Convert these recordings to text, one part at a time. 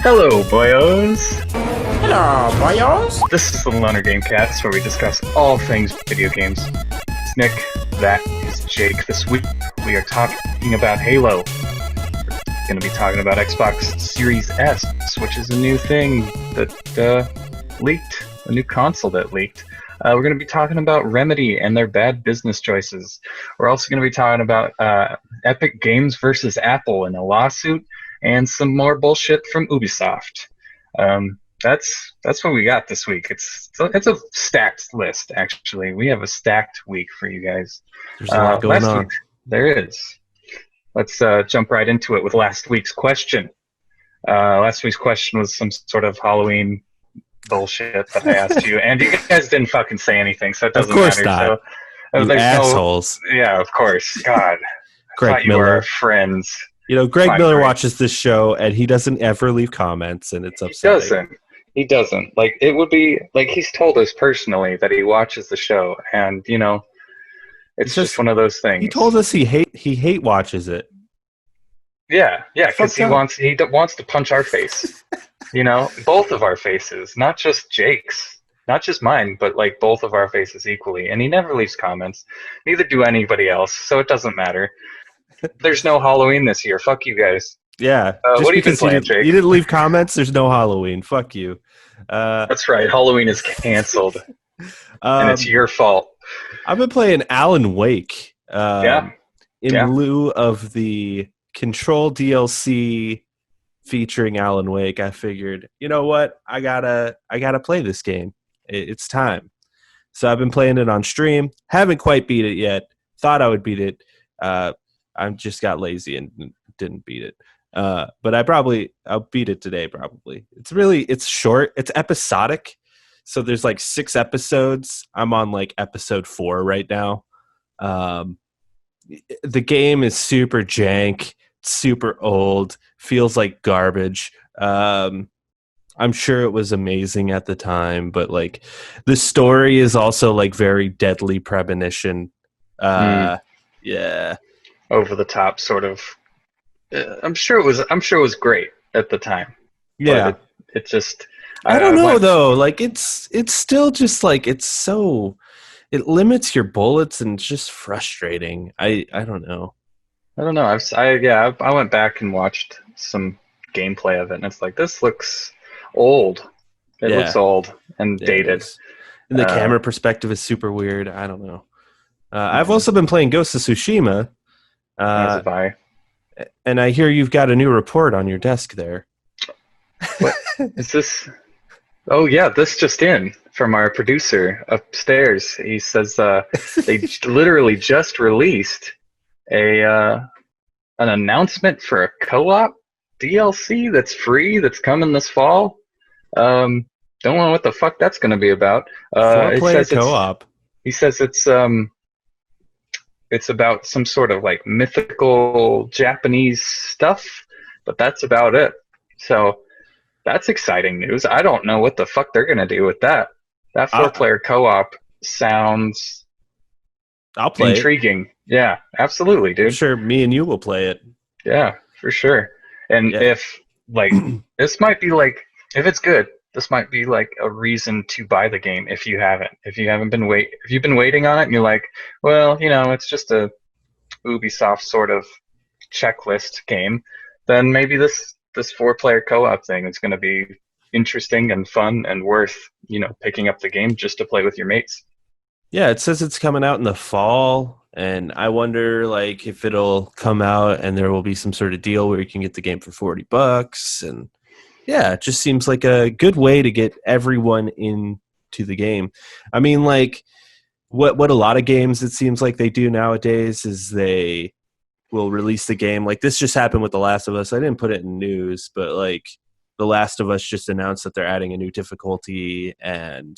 Hello, boyos! Hello, boyos! This is the Lonercast, where we discuss all things video games. It's Nick, that is Jake. This week, we are talking about Halo. We're going to be talking about Xbox Series S, which is a new thing that leaked, a new console that leaked. We're going to be talking about Remedy and their bad business choices. We're also going to be talking about Epic Games versus Apple in a lawsuit, and some more bullshit from Ubisoft. That's what we got this week. It's a stacked list, actually. We have a stacked week for you guys. There's a lot going on. Week, there is. Let's jump right into it with last week's question. Last week's question was some sort of Halloween bullshit that I asked you, and you guys didn't fucking say anything, so it doesn't matter. Of course not. So, you assholes. Yeah, of course. God. Greg I thought you Miller. were our friends. You know, Greg Miller watches this show, and he doesn't ever leave comments, and it's upsetting. He doesn't. Like, it would be, like, he's told us personally that he watches the show, and, you know, it's just one of those things. He told us he hate watches it. Yeah, because he wants to punch our face. You know, both of our faces, not just Jake's. Not just mine, but, like, both of our faces equally. And he never leaves comments. Neither do anybody else, so it doesn't matter. There's no Halloween this year. Fuck you guys. Yeah. What have you been playing, Jake? You didn't leave comments, there's no Halloween. Fuck you. That's right. Halloween is canceled. And it's your fault. I've been playing Alan Wake. In lieu of the Control DLC featuring Alan Wake, I figured, you know what? I gotta play this game. It's time. So I've been playing it on stream. Haven't quite beat it yet. Thought I would beat it. I just got lazy and didn't beat it. But I'll beat it today probably. It's short. It's episodic. So there's like 6 episodes. I'm on like episode 4 right now. The game is super jank, super old, feels like garbage. I'm sure it was amazing at the time, but like the story is also like very Deadly Premonition. Yeah. Over the top, sort of. I'm sure it was great at the time. Yeah, it just. I don't know though. Like it's still just like it limits your bullets and it's just frustrating. I don't know. I don't know. I went back and watched some gameplay of it, and it's like this looks old. It looks old and dated. And the camera perspective is super weird. I don't know. I've also been playing Ghost of Tsushima. As have I. And I hear you've got a new report on your desk there. What is this? Oh yeah, this just in from our producer upstairs. He says they literally just released an announcement for a co-op DLC that's free, that's coming this fall. Don't know what the fuck that's going to be about. 4-player co-op. He says it's about some sort of like mythical Japanese stuff, but that's about it. So that's exciting news. I don't know what the fuck they're gonna do with that. That 4-player co-op sounds intriguing. Yeah, absolutely, dude. I'm sure me and you will play it. Yeah, for sure. And if like this might be like, if it's good, this might be like a reason to buy the game if you haven't. If you've been waiting on it and you're like, well, you know, it's just a Ubisoft sort of checklist game, then maybe this 4-player co-op thing is going to be interesting and fun and worth, you know, picking up the game just to play with your mates. Yeah, it says it's coming out in the fall, and I wonder like if it'll come out and there will be some sort of deal where you can get the game for $40 and yeah, it just seems like a good way to get everyone into the game. I mean, like, what a lot of games it seems like they do nowadays is they will release the game. Like, this just happened with The Last of Us. I didn't put it in news, but, like, The Last of Us just announced that they're adding a new difficulty and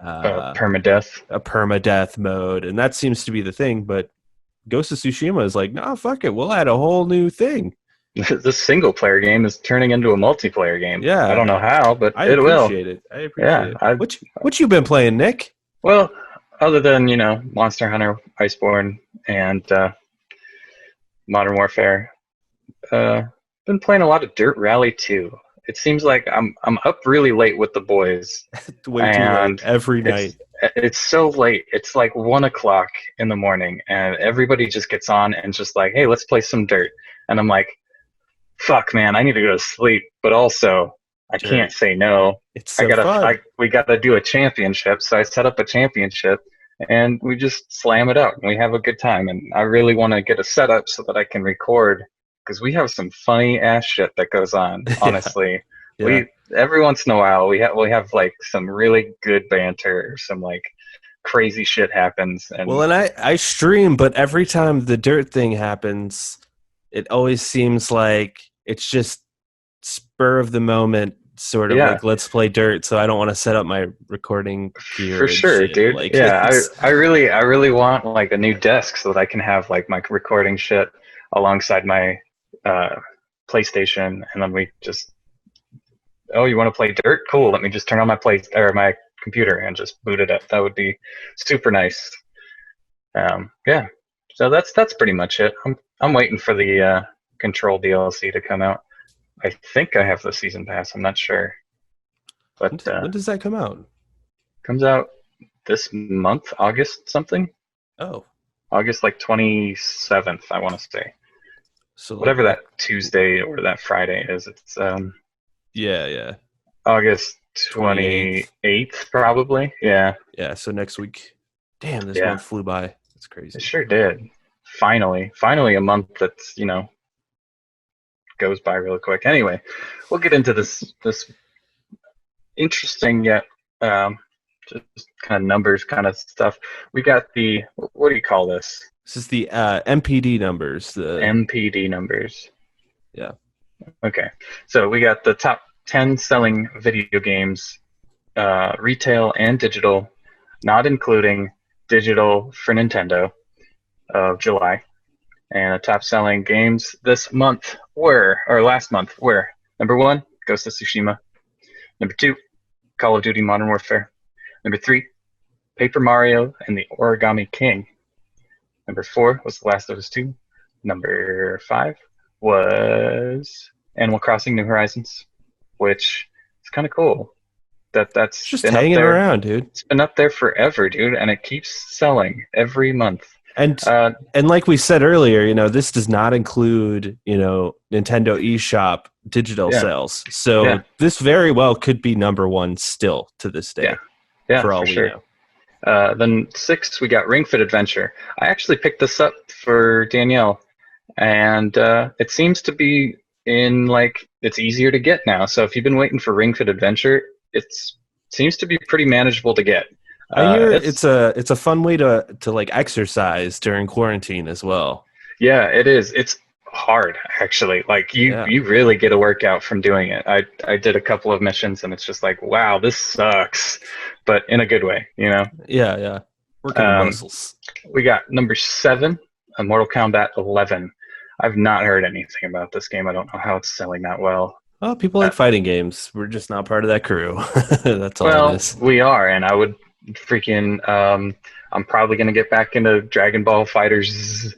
permadeath. A permadeath mode, and that seems to be the thing, but Ghost of Tsushima is like, nah, fuck it, we'll add a whole new thing. This single-player game is turning into a multiplayer game. Yeah, I don't know how, but it will. I appreciate it. What you been playing, Nick? Well, other than, you know, Monster Hunter, Iceborne, and Modern Warfare, been playing a lot of Dirt Rally 2. it seems like I'm up really late with the boys. Way too late every night. It's so late. It's like 1 o'clock in the morning, and everybody just gets on and just like, hey, let's play some dirt. And I'm like, fuck, man, I need to go to sleep, but also I can't say no. It's so fun. We gotta do a championship. So I set up a championship, and we just slam it out, and we have a good time. And I really want to get a setup so that I can record, because we have some funny ass shit that goes on. Honestly, we every once in a while we have like some really good banter, some like crazy shit happens. And I stream, but every time the dirt thing happens, it always seems like it's just spur of the moment, sort of like, let's play dirt. So I don't want to set up my recording gear. For sure, dude. Like, I really want like a new desk so that I can have like my recording shit alongside my PlayStation, and then we just, oh, you want to play dirt? Cool. Let me just turn on my my computer and just boot it up. That would be super nice. Yeah. So that's pretty much it. I'm waiting for the Control DLC to come out. I think I have the season pass. I'm not sure. But when does that come out? Comes out this month, August something. Oh. August like 27th, I want to say. So whatever that Tuesday or that Friday is, it's August 28th probably. Yeah. Yeah, so next week. Damn, this month flew by. It's crazy. It sure did. Finally a month that's, goes by real quick. Anyway, we'll get into this interesting yet just kind of numbers kind of stuff. We got the, what do you call this? This is the MPD numbers. The MPD numbers. Yeah. Okay. So we got the top 10 selling video games, retail and digital, not including digital for Nintendo, of July. And the top selling games this month last month were, number 1, Ghost of Tsushima. Number 2, Call of Duty Modern Warfare. Number 3, Paper Mario and the Origami King. Number 4 was The Last of Us 2. Number 5 was Animal Crossing New Horizons, which is kind of cool. That's just hanging around, dude. It's been up there forever, dude, and it keeps selling every month. And like we said earlier, this does not include, Nintendo eShop digital sales. So this very well could be number 1 still to this day. Yeah, for all we sure. know. Then 6, we got Ring Fit Adventure. I actually picked this up for Danielle, and it seems to be it's easier to get now. So if you've been waiting for Ring Fit Adventure, it seems to be pretty manageable to get. I hear it's a fun way to like exercise during quarantine as well. Yeah, it is. It's hard actually. Like you really get a workout from doing it. I did a couple of missions and it's just like, wow, this sucks, but in a good way, Yeah. Working the muscles. We got number 7, Mortal Kombat 11. I've not heard anything about this game. I don't know how it's selling that well. Oh, people like fighting games. We're just not part of that crew. That's all it is. We are, and I would freaking I'm probably gonna get back into Dragon Ball FighterZ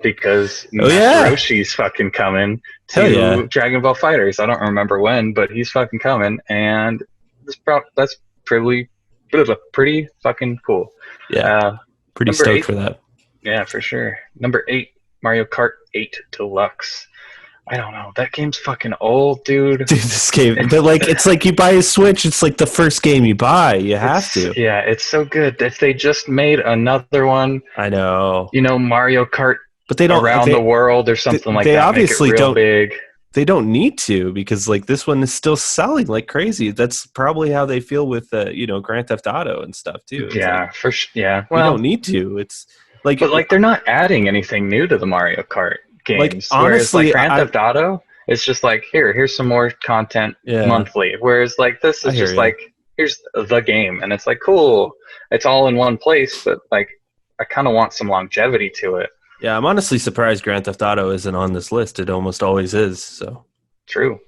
because Roshi's fucking coming to Dragon Ball FighterZ. I don't remember when, but he's fucking coming, and that's pretty fucking cool. Yeah, pretty stoked for that. Yeah, for sure. Number 8, Mario Kart 8 Deluxe. I don't know. That game's fucking old, dude. Dude, this game. But it's like you buy a Switch, it's like the first game you buy. You have to. Yeah, it's so good. If they just made another one, I know. Mario Kart, but they don't around the world or something like that. They obviously make it real don't. Big. They don't need to, because this one is still selling like crazy. That's probably how they feel with Grand Theft Auto and stuff too. It's for sure. Yeah, well, you don't need to. It's like, but they're not adding anything new to the Mario Kart games. Honestly, whereas Grand Theft Auto, it's just like, here's some more content monthly. Whereas this is just here's the game, and it's like, cool, it's all in one place, but I kind of want some longevity to it. Yeah, I'm honestly surprised Grand Theft Auto isn't on this list. It almost always is. So true.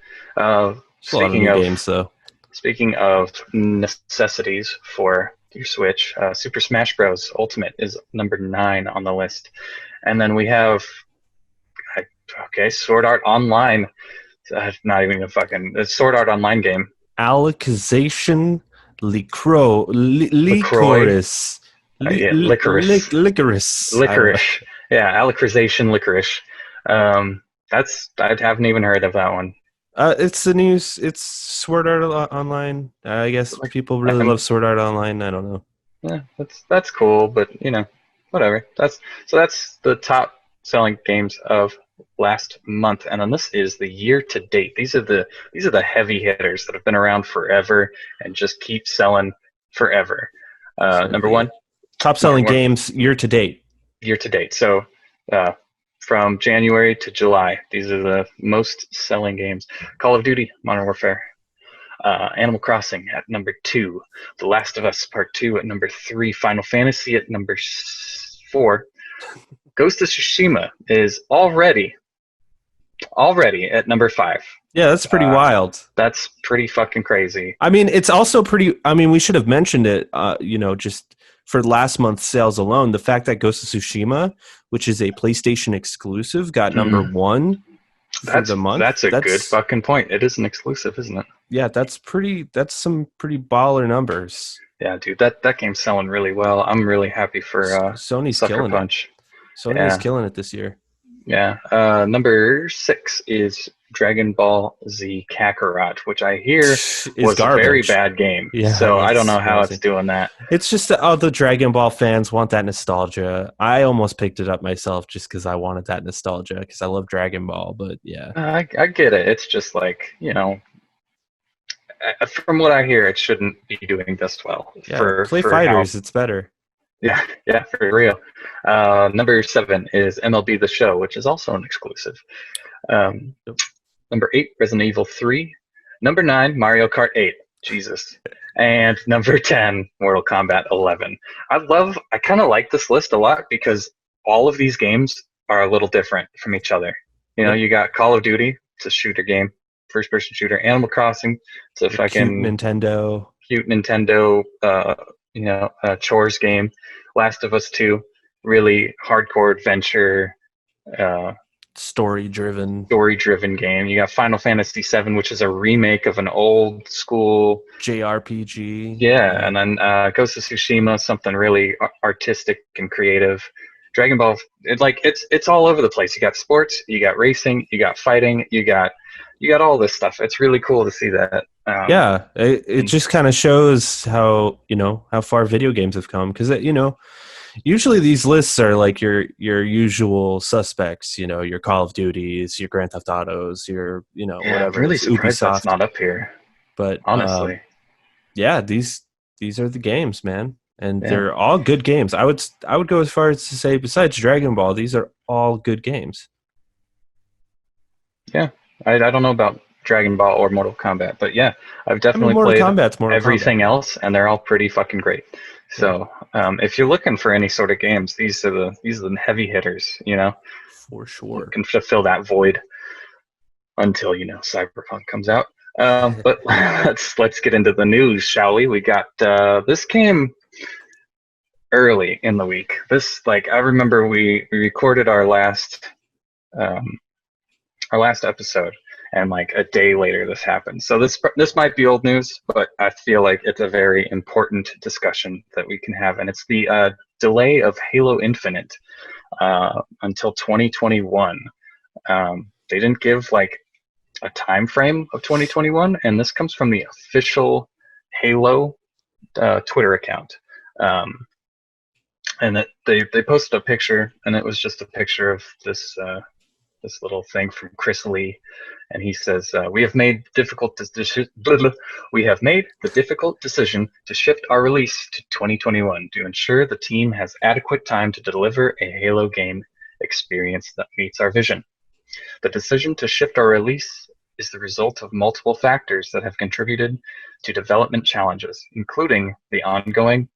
Speaking of games, though. Speaking of necessities for your Switch, Super Smash Bros. Ultimate is number 9 on the list, and then we have Sword Art Online. Not even a fucking it's Sword Art Online game. Alicization LaCroix. licorice. Licorice. Licorice. Licorice. Yeah, Alicization licorice. I haven't even heard of that one. It's the news. It's Sword Art Online. I guess people really love Sword Art Online. I don't know. Yeah, that's cool, but whatever. That's the top selling games of last month, and then this is the year to date. These are the heavy hitters that have been around forever and just keep selling forever. Number one, top selling games year to date. Year to date. So from January to July, these are the most selling games. Call of Duty, Modern Warfare. Animal Crossing at number 2, The Last of Us Part 2 at number 3, Final Fantasy at number 4. Ghost of Tsushima is already at number 5. Yeah, that's pretty wild. That's pretty fucking crazy. I mean, it's also pretty. I mean, we should have mentioned it. Just for last month's sales alone, the fact that Ghost of Tsushima, which is a PlayStation exclusive, got number 1. That's a good fucking point. It is an exclusive, isn't it? Yeah, that's some pretty baller numbers. Yeah, dude, that game's selling really well. I'm really happy for Sony's Sucker killing Punch. Sony's killing it this year. Yeah. Number 6 is Dragon Ball Z Kakarot, which I hear was a very bad game. Yeah, so I don't know how it's doing that. It's just that all the Dragon Ball fans want that nostalgia. I almost picked it up myself just because I wanted that nostalgia because I love Dragon Ball. But yeah, I get it. It's just like from what I hear, it shouldn't be doing this well. Yeah, play fighters. It's better. Yeah, for real. Number 7 is MLB The Show, which is also an exclusive. Number 8, Resident Evil 3. Number 9, Mario Kart 8. Jesus. And number 10, Mortal Kombat 11. I kind of like this list a lot because all of these games are a little different from each other. You got Call of Duty, it's a shooter game, first-person shooter. Animal Crossing, it's a fucking cute Nintendo, chores game. Last of Us 2, really hardcore adventure, story-driven game. You got Final Fantasy VII, which is a remake of an old school JRPG. Yeah, and then Ghost of Tsushima, something really artistic and creative. Dragon Ball, it's all over the place. You got sports, you got racing, you got fighting, you got all this stuff. It's really cool to see that. It just kind of shows how far video games have come because usually these lists are like your usual suspects, your Call of Duties, your Grand Theft Autos, your whatever. I'm really surprised Ubisoft. That's not up here. But honestly, these are the games, man, and they're all good games. I would go as far as to say, besides Dragon Ball, these are all good games. Yeah, I don't know about Dragon Ball or Mortal Kombat, but yeah, I've definitely played everything else, and they're all pretty fucking great. So if you're looking for any sort of games, these are the heavy hitters, for sure. Can fill that void until Cyberpunk comes out. But let's get into the news, shall we? We got this came early in the week. I remember we recorded our last episode. And a day later, this happened. So this might be old news, but I feel like it's a very important discussion that we can have. And it's the delay of Halo Infinite until 2021. They didn't give a time frame of 2021, and this comes from the official Halo Twitter account. And they posted a picture, and it was just a picture of this little thing from Chris Lee. And he says, we have made the difficult decision to shift our release to 2021 to ensure the team has adequate time to deliver a Halo game experience that meets our vision. The decision to shift our release is the result of multiple factors that have contributed to development challenges, including the ongoing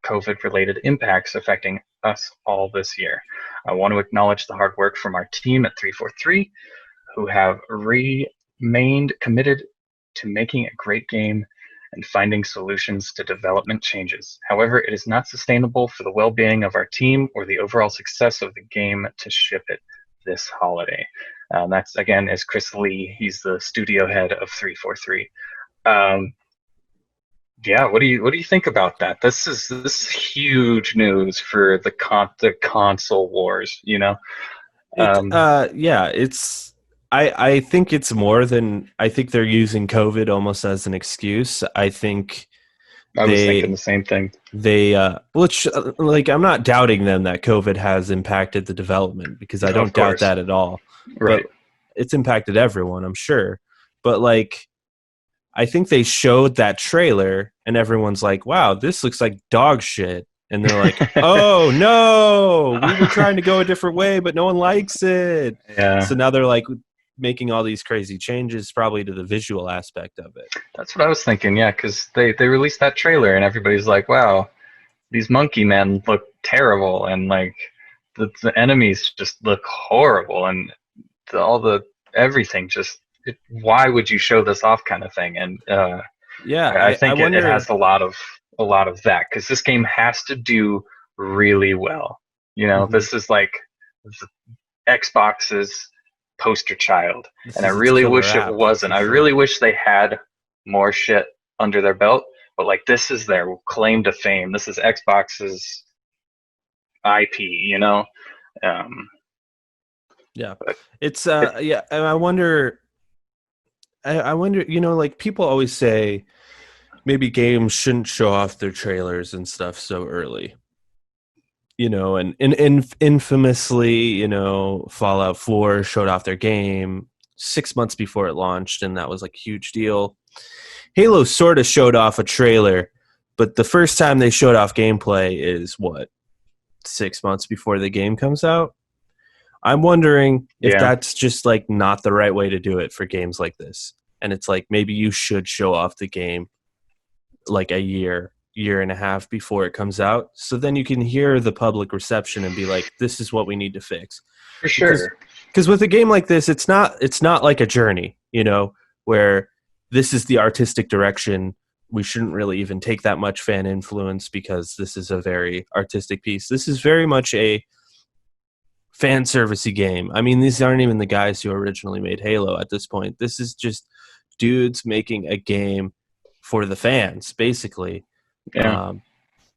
COVID-related impacts affecting us all this year. I want to acknowledge the hard work from our team at 343, who have remained committed to making a great game and finding solutions to development changes. However, it is not sustainable for the well-being of our team or the overall success of the game to ship it this holiday. That's again is Chris Lee. He's the studio head of 343. Yeah, what do you think about that? This is huge news for the console wars. It's I think it's more than I think they're using COVID almost as an excuse. I think I was thinking the same thing. Which like I'm not doubting them that COVID has impacted the development because I don't doubt that at all. Right. But it's impacted everyone, I'm sure. But like I think they showed that trailer and everyone's like, wow, this looks like dog shit. And they're like, oh, no, we were trying to go a different way, but no one likes it. Yeah. So now they're like making all these crazy changes probably to the visual aspect of it. That's what I was thinking, yeah, because they released that trailer and everybody's like, wow, these monkey men look terrible and like the enemies just look horrible and everything just why would you show this off kind of thing? And I think it has a lot of that because this game has to do really well. This is like Xbox's poster child, and I really wish it wasn't. I really wish they had more shit under their belt, but like this is their claim to fame. This is Xbox's IP, Yeah, but it's and I wonder. I wonder, like people always say maybe games shouldn't show off their trailers and stuff so early. And infamously, Fallout 4 showed off their game 6 months before it launched, and that was like a huge deal. Halo sort of showed off a trailer, but the first time they showed off gameplay is 6 months before the game comes out? I'm wondering if that's just like not the right way to do it for games like this. And it's like maybe you should show off the game like a year and a half before it comes out. So then you can hear the public reception and be like, this is what we need to fix. For sure. Because with a game like this, it's not like a journey, where this is the artistic direction. We shouldn't really even take that much fan influence because this is a very artistic piece. This is very much a fan servicey game. I mean, these aren't even the guys who originally made Halo at this point. This is just dudes making a game for the fans, basically. Yeah.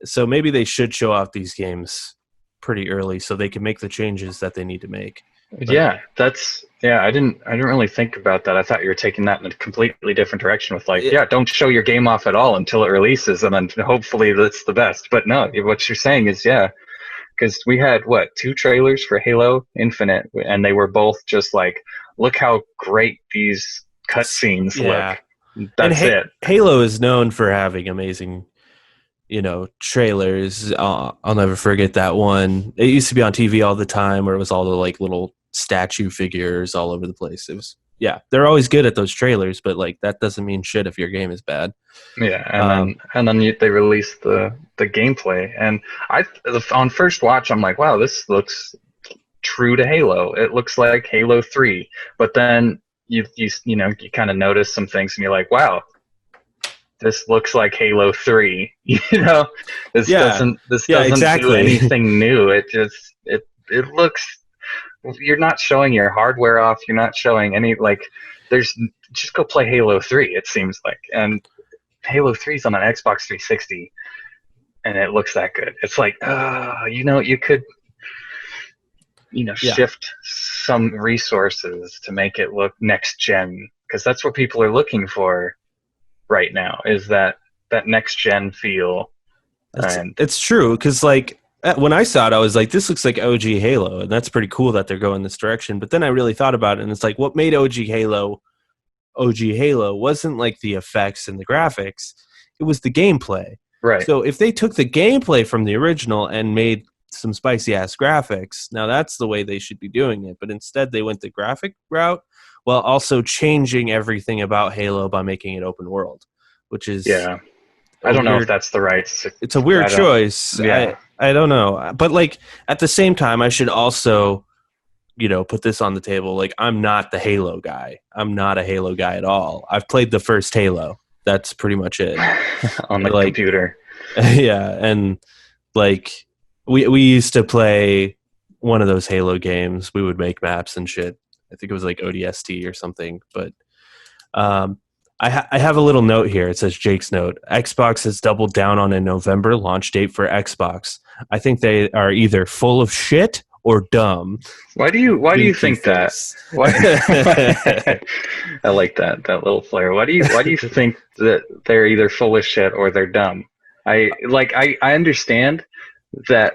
So maybe they should show off these games pretty early so they can make the changes that they need to make. But, I didn't really think about that. I thought you were taking that in a completely different direction with don't show your game off at all until it releases and then hopefully that's the best. But no, what you're saying is because we had 2 trailers for Halo Infinite, and they were both just like, look how great these cutscenes look. That's it. Halo is known for having amazing, trailers. I'll never forget that one. It used to be on TV all the time, where it was all the like little statue figures all over the place. It was they're always good at those trailers, but like that doesn't mean shit if your game is bad. Yeah, and then they released the gameplay, and on first watch I'm like, wow, this looks true to Halo. It looks like Halo 3, but then you kind of notice some things, and you're like, wow, this looks like Halo 3. This doesn't do anything new. It looks. You're not showing your hardware off. You're not showing any just go play Halo 3. It seems like, and Halo 3 is on an Xbox 360, and it looks that good. It's like, you could, shift some resources to make it look next gen, because that's what people are looking for right now. Is that next gen feel? It's true, because like. When I saw it, I was like, this looks like OG Halo, and that's pretty cool that they're going this direction. But then I really thought about it, and it's like, what made OG Halo wasn't like the effects and the graphics. It was the gameplay. Right. So if they took the gameplay from the original and made some spicy-ass graphics, now that's the way they should be doing it. But instead, they went the graphic route while also changing everything about Halo by making it open world, which is... Yeah. I don't know if that's the right... It's a weird choice. Yeah. I don't know. But, like, at the same time, I should also, put this on the table. Like, I'm not the Halo guy. I'm not a Halo guy at all. I've played the first Halo. That's pretty much it. On the computer. Yeah, and, like, we used to play one of those Halo games. We would make maps and shit. I think it was like ODST or something. But I have a little note here. It says Jake's note. Xbox has doubled down on a November launch date for Xbox. I think they are either full of shit or dumb. Why do you think that? Why? I like that little flair. Why do you think that they're either full of shit or they're dumb? I understand that,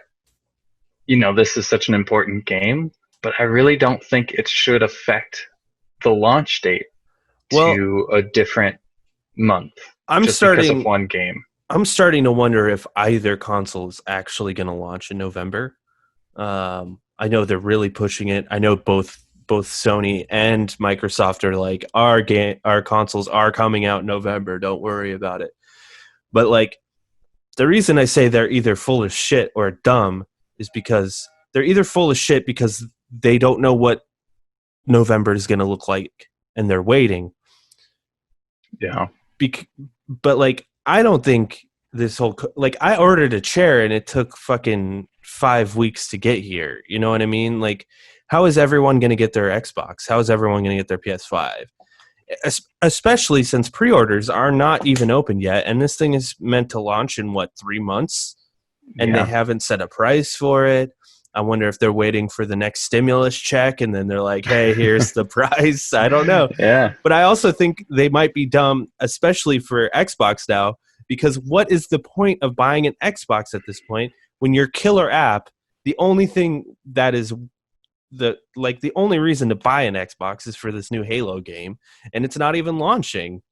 you know, this is such an important game, but I really don't think it should affect the launch date to a different month because of one game. I'm starting to wonder if either console is actually going to launch in November. I know they're really pushing it. I know both Sony and Microsoft are like, our consoles are coming out in November. Don't worry about it. But like, the reason I say they're either full of shit or dumb is because they're either full of shit because they don't know what November is going to look like and they're waiting. Yeah. But like, I don't think this whole, like, I ordered a chair and it took fucking 5 weeks to get here. You know what I mean? Like, how is everyone going to get their Xbox? How is everyone going to get their PS5? Especially since pre-orders are not even open yet. And this thing is meant to launch in 3 months? And they haven't set a price for it. I wonder if they're waiting for the next stimulus check and then they're like, hey, here's the price. I don't know. Yeah. But I also think they might be dumb, especially for Xbox now, because what is the point of buying an Xbox at this point when your killer app, the only thing that is the only reason to buy an Xbox is for this new Halo game, and it's not even launching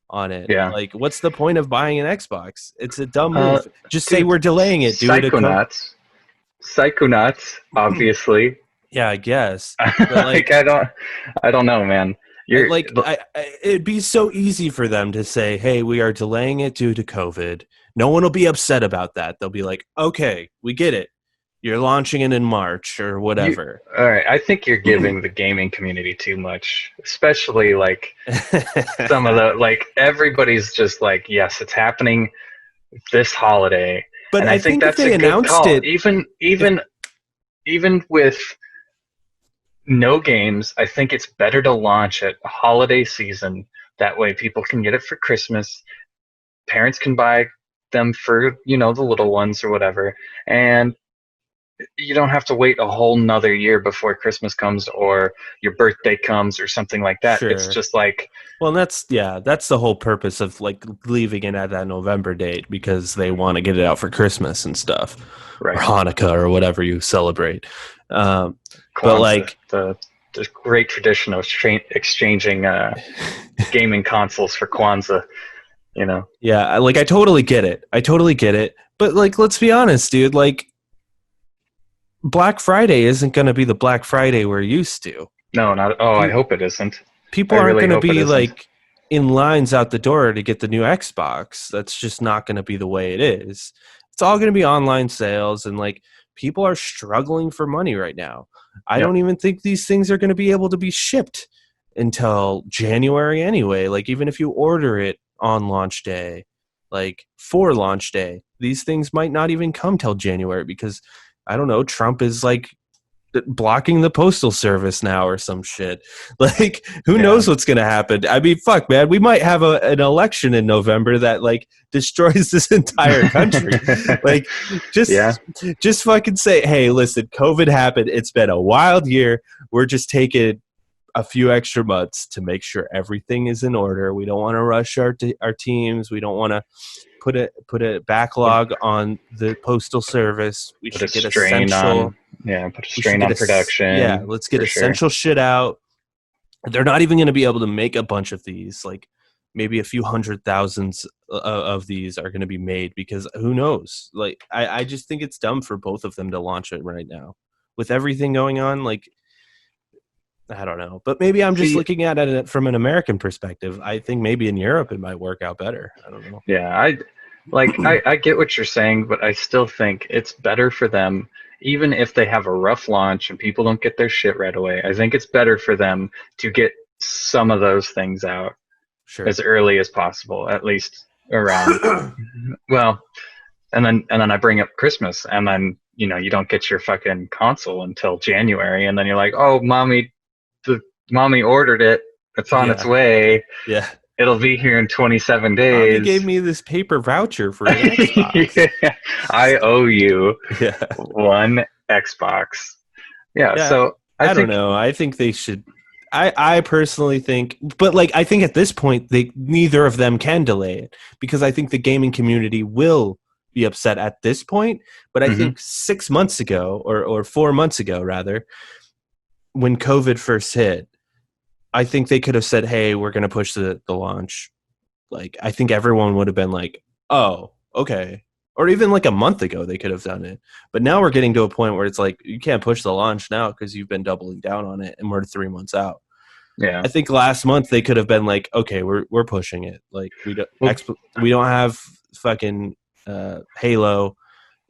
on it. Yeah. Like, what's the point of buying an Xbox? It's a dumb move. Just say we're delaying it. Do it. Psychonauts, obviously. Yeah, I guess. But like, I don't know, man. It'd be so easy for them to say, hey, we are delaying it due to COVID. No one will be upset about that. They'll be like, okay, we get it. You're launching it in March or whatever. All right. I think you're giving the gaming community too much, especially like some of the, like, everybody's just like, yes, it's happening this holiday. But and I think that's if they a good announced call. it, even with no games, I think it's better to launch at holiday season. That way people can get it for Christmas. Parents can buy them for, you know, the little ones or whatever. And you don't have to wait a whole nother year before Christmas comes or your birthday comes or something like that. Sure. It's just like, well, that's the whole purpose of like leaving it at that November date, because they want to get it out for Christmas and stuff, right, or Hanukkah or whatever you celebrate. Kwanzaa, but like the great tradition of exchanging gaming consoles for Kwanzaa, you know? Yeah, like I totally get it. But like, let's be honest, dude. Like, Black Friday isn't going to be the Black Friday we're used to. No, not. Oh, I hope it isn't. People aren't going to be like in lines out the door to get the new Xbox. That's just not going to be the way it is. It's all going to be online sales, and like, people are struggling for money right now. I don't even think these things are going to be able to be shipped until January anyway. Like, even if you order it on launch day, like for launch day, these things might not even come till January because, I don't know, Trump is like blocking the postal service now or some shit. Like, who knows what's going to happen? I mean, fuck, man, we might have an election in November that like destroys this entire country. Like, just fucking say, hey, listen, COVID happened. It's been a wild year. We're just taking a few extra months to make sure everything is in order. We don't want to rush our teams. We don't want to put a backlog on the postal service. We should get essential. Put a strain on production. Yeah, let's get essential shit out. They're not even going to be able to make a bunch of these. Like, maybe a few 100,000 of these are going to be made because who knows? Like, I just think it's dumb for both of them to launch it right now with everything going on. Like, I don't know, but maybe I'm just looking at it from an American perspective. I think maybe in Europe it might work out better. I don't know. Yeah, I get what you're saying, but I still think it's better for them, even if they have a rough launch and people don't get their shit right away. I think it's better for them to get some of those things out as early as possible, at least around. Well, and then I bring up Christmas, and then, you know, you don't get your fucking console until January, and then you're like, oh, mommy, Mommy ordered it. It's on its way. Yeah. It'll be here in 27 Mommy days. gave me this paper voucher for an Xbox. Yeah, I owe you Yeah. one Xbox. Yeah, so I don't know. I think they should. I personally think, but like I think at this point, neither of them can delay it because I think the gaming community will be upset at this point. But I think 6 months ago, or 4 months ago, rather, when COVID first hit, I think they could have said, "Hey, we're going to push the launch." Like I think everyone would have been like, "Oh, okay." Or even like a month ago, they could have done it. But now we're getting to a point where it's like you can't push the launch now because you've been doubling down on it, and we're 3 months out. Yeah, I think last month they could have been like, okay, we're pushing it. Like we don't have fucking Halo,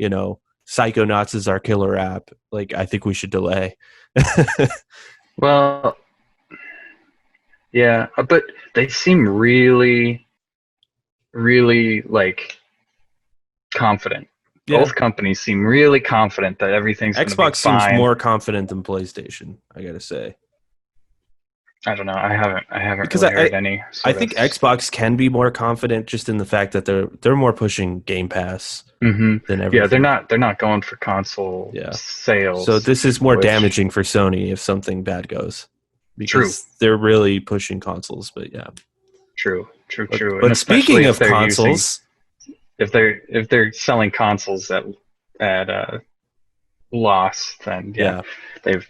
Psychonauts is our killer app. Like I think we should delay. well, yeah, but they seem really, really like confident. Yeah. Both companies seem really confident that everything's going to be fine. Xbox seems more confident than PlayStation, I gotta say. I don't know. I haven't Because really heard any. I think Xbox can be more confident just in the fact that they're more pushing Game Pass than everything. Yeah, they're not going for console sales. So this is more damaging for Sony if something bad goes. Because they're really pushing consoles, but yeah. True. But speaking of consoles, if they're selling consoles at loss, then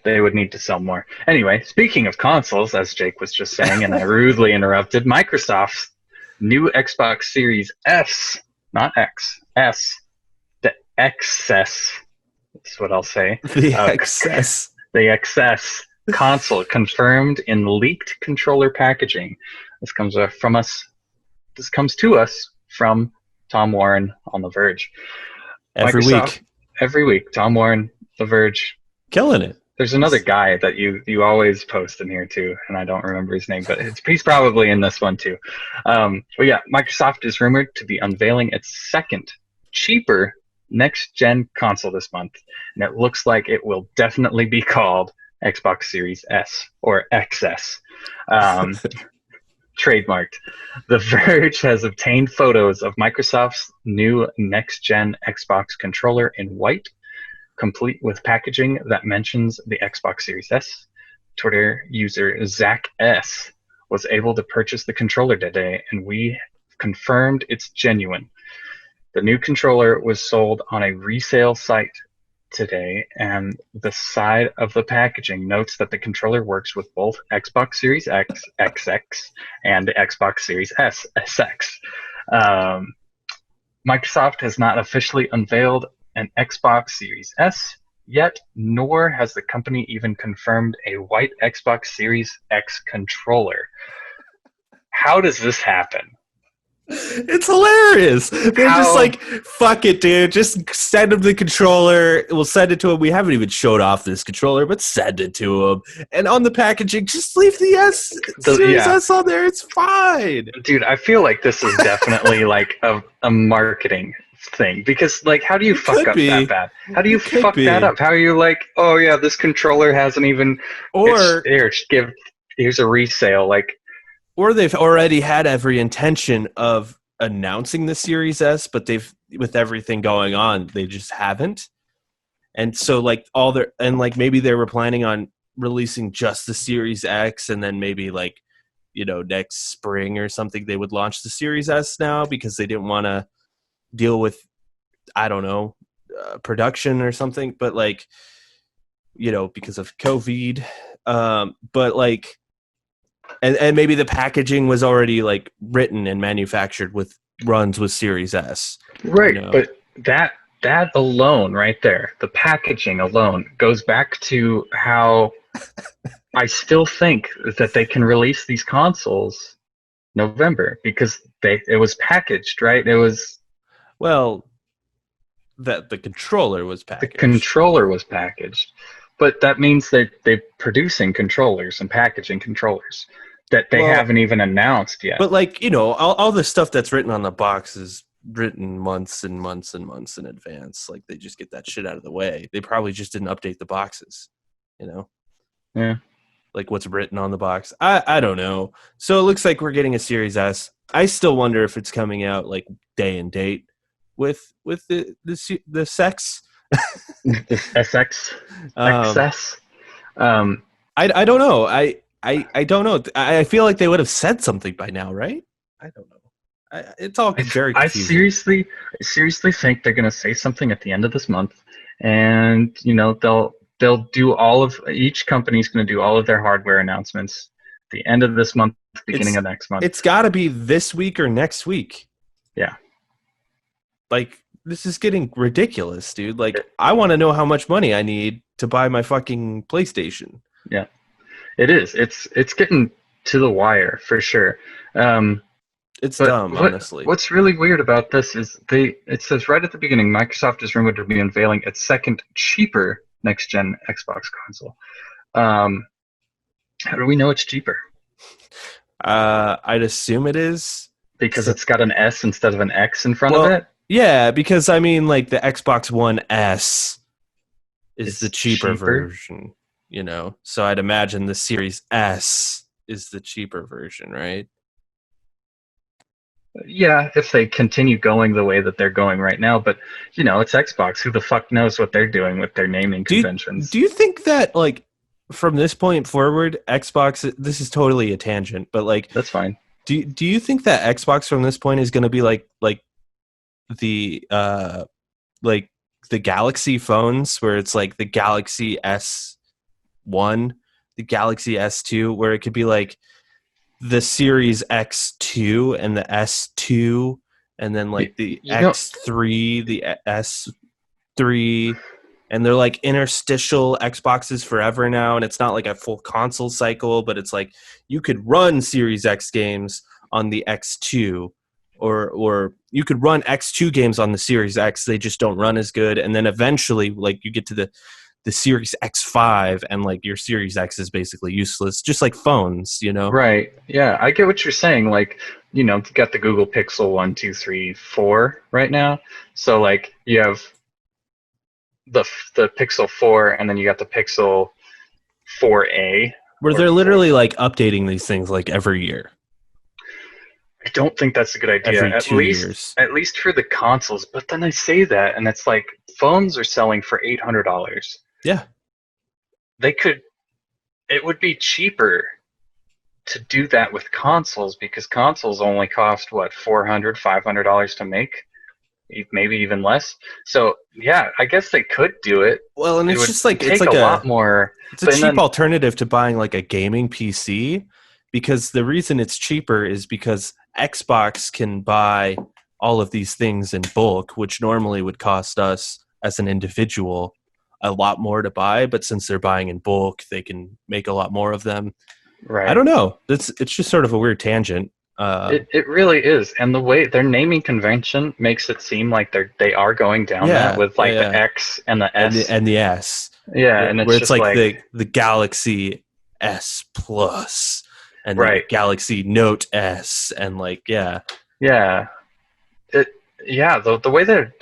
they would need to sell more. Anyway, speaking of consoles, as Jake was just saying, and I rudely interrupted, Microsoft's new Xbox Series S, not X, S, the XS, that's what I'll say. The XS. The XS console confirmed in leaked controller packaging. This comes to us from Tom Warren on The Verge. Every week, Tom Warren, The Verge, killing it. There's another guy that you always post in here too, and I don't remember his name, but he's probably in this one too. But yeah, Microsoft is rumored to be unveiling its second, cheaper next-gen console this month, and it looks like it will definitely be called Xbox Series S or XS. Trademarked. The Verge has obtained photos of Microsoft's new next-gen Xbox controller in white, complete with packaging that mentions the Xbox Series S. Twitter user Zach S was able to purchase the controller today, and we confirmed it's genuine. The new controller was sold on a resale site today, and the side of the packaging notes that the controller works with both Xbox Series X, XX, and the Xbox Series S, SX. Microsoft has not officially unveiled an Xbox Series S yet, nor has the company even confirmed a white Xbox Series X controller. How does this happen? It's hilarious. They're just like, fuck it, dude. Just send him the controller. We'll send it to him. We haven't even showed off this controller, but send it to him. And on the packaging, just leave the Series S on there. It's fine. Dude, I feel like this is definitely like a marketing thing, because like, how do you fuck up that bad? How do you fuck that up? How are you like, oh yeah, this controller hasn't even, or here's a resale, like. Or they've already had every intention of announcing the Series S, but with everything going on, they just haven't. And so like maybe they were planning on releasing just the Series X, and then maybe like, next spring or something, they would launch the Series S now because they didn't want to deal with, I don't know, production or something, but like, because of COVID. But like, and maybe the packaging was already like written and manufactured with runs with Series S. Right, but that alone right there, the packaging alone, goes back to how I still think that they can release these consoles November, because it was packaged, right? It was... Well, that the controller was packaged. The controller was packaged. But that means that they're producing controllers and packaging controllers that they haven't even announced yet. But like, all the stuff that's written on the box is written months and months and months in advance. Like they just get that shit out of the way. They probably just didn't update the boxes, Yeah. like what's written on the box. I don't know. So it looks like we're getting a Series S. I still wonder if it's coming out like day and date with the sex. The SX, XS. I don't know. I don't know. I feel like they would have said something by now, right? I don't know. It's all very confusing. I seriously think they're going to say something at the end of this month, and they'll do each company's going to do all of their hardware announcements at the end of this month, beginning of next month. It's got to be this week or next week. Yeah. Like, this is getting ridiculous, dude. Like, I want to know how much money I need to buy my fucking PlayStation. Yeah, it is. It's getting to the wire for sure. It's dumb, honestly. What's really weird about this is it says right at the beginning, Microsoft is rumored to be unveiling its second, cheaper next-gen Xbox console. How do we know it's cheaper? I'd assume it is. Because it's got an S instead of an X in front of it? Yeah, because, I mean, like, the Xbox One S is the cheaper version, you know? So I'd imagine the Series S is the cheaper version, right? Yeah, if they continue going the way that they're going right now. But, you know, it's Xbox. Who the fuck knows what they're doing with their naming conventions? Do you think that, like, from this point forward, Xbox, this is totally a tangent, but, like... That's fine. Do you think that Xbox from this point is going to be like the Galaxy phones, where it's like the Galaxy S1, the Galaxy S2, where it could be like the Series X2 and the S2, and then like the X3, the S3, and they're like interstitial Xboxes forever now, and it's not like a full console cycle, but it's like you could run Series X games on the X2, or you could run X2 games on the Series X. They just don't run as good, and then eventually, like, you get to the Series X5, and like your Series X is basically useless, just like phones, you know? Right. Yeah, I get what you're saying. Like, you know, you got the Google Pixel 1, 2, 3, 4 right now. So like you have the Pixel 4, and then you got the Pixel 4a, where they're literally like updating these things like every year. I don't think that's a good idea. Every 2 years. At least for the consoles. But then I say that, and it's like phones are selling for $800. Yeah. It would be cheaper to do that with consoles, because consoles only cost what, $400, $500 to make, maybe even less. So yeah, I guess they could do it. Well, and it's just like it's like a lot more. It's a cheap alternative to buying like a gaming PC, because the reason it's cheaper is because Xbox can buy all of these things in bulk, which normally would cost us as an individual a lot more to buy, but since they're buying in bulk, they can make a lot more of them. Right. I don't know. It's just sort of a weird tangent. It really is, and the way their naming convention makes it seem like they are going down that with like the X and the S and the S. Yeah, and it's where just it's like the Galaxy S Plus and the Galaxy Note S, and like the way they're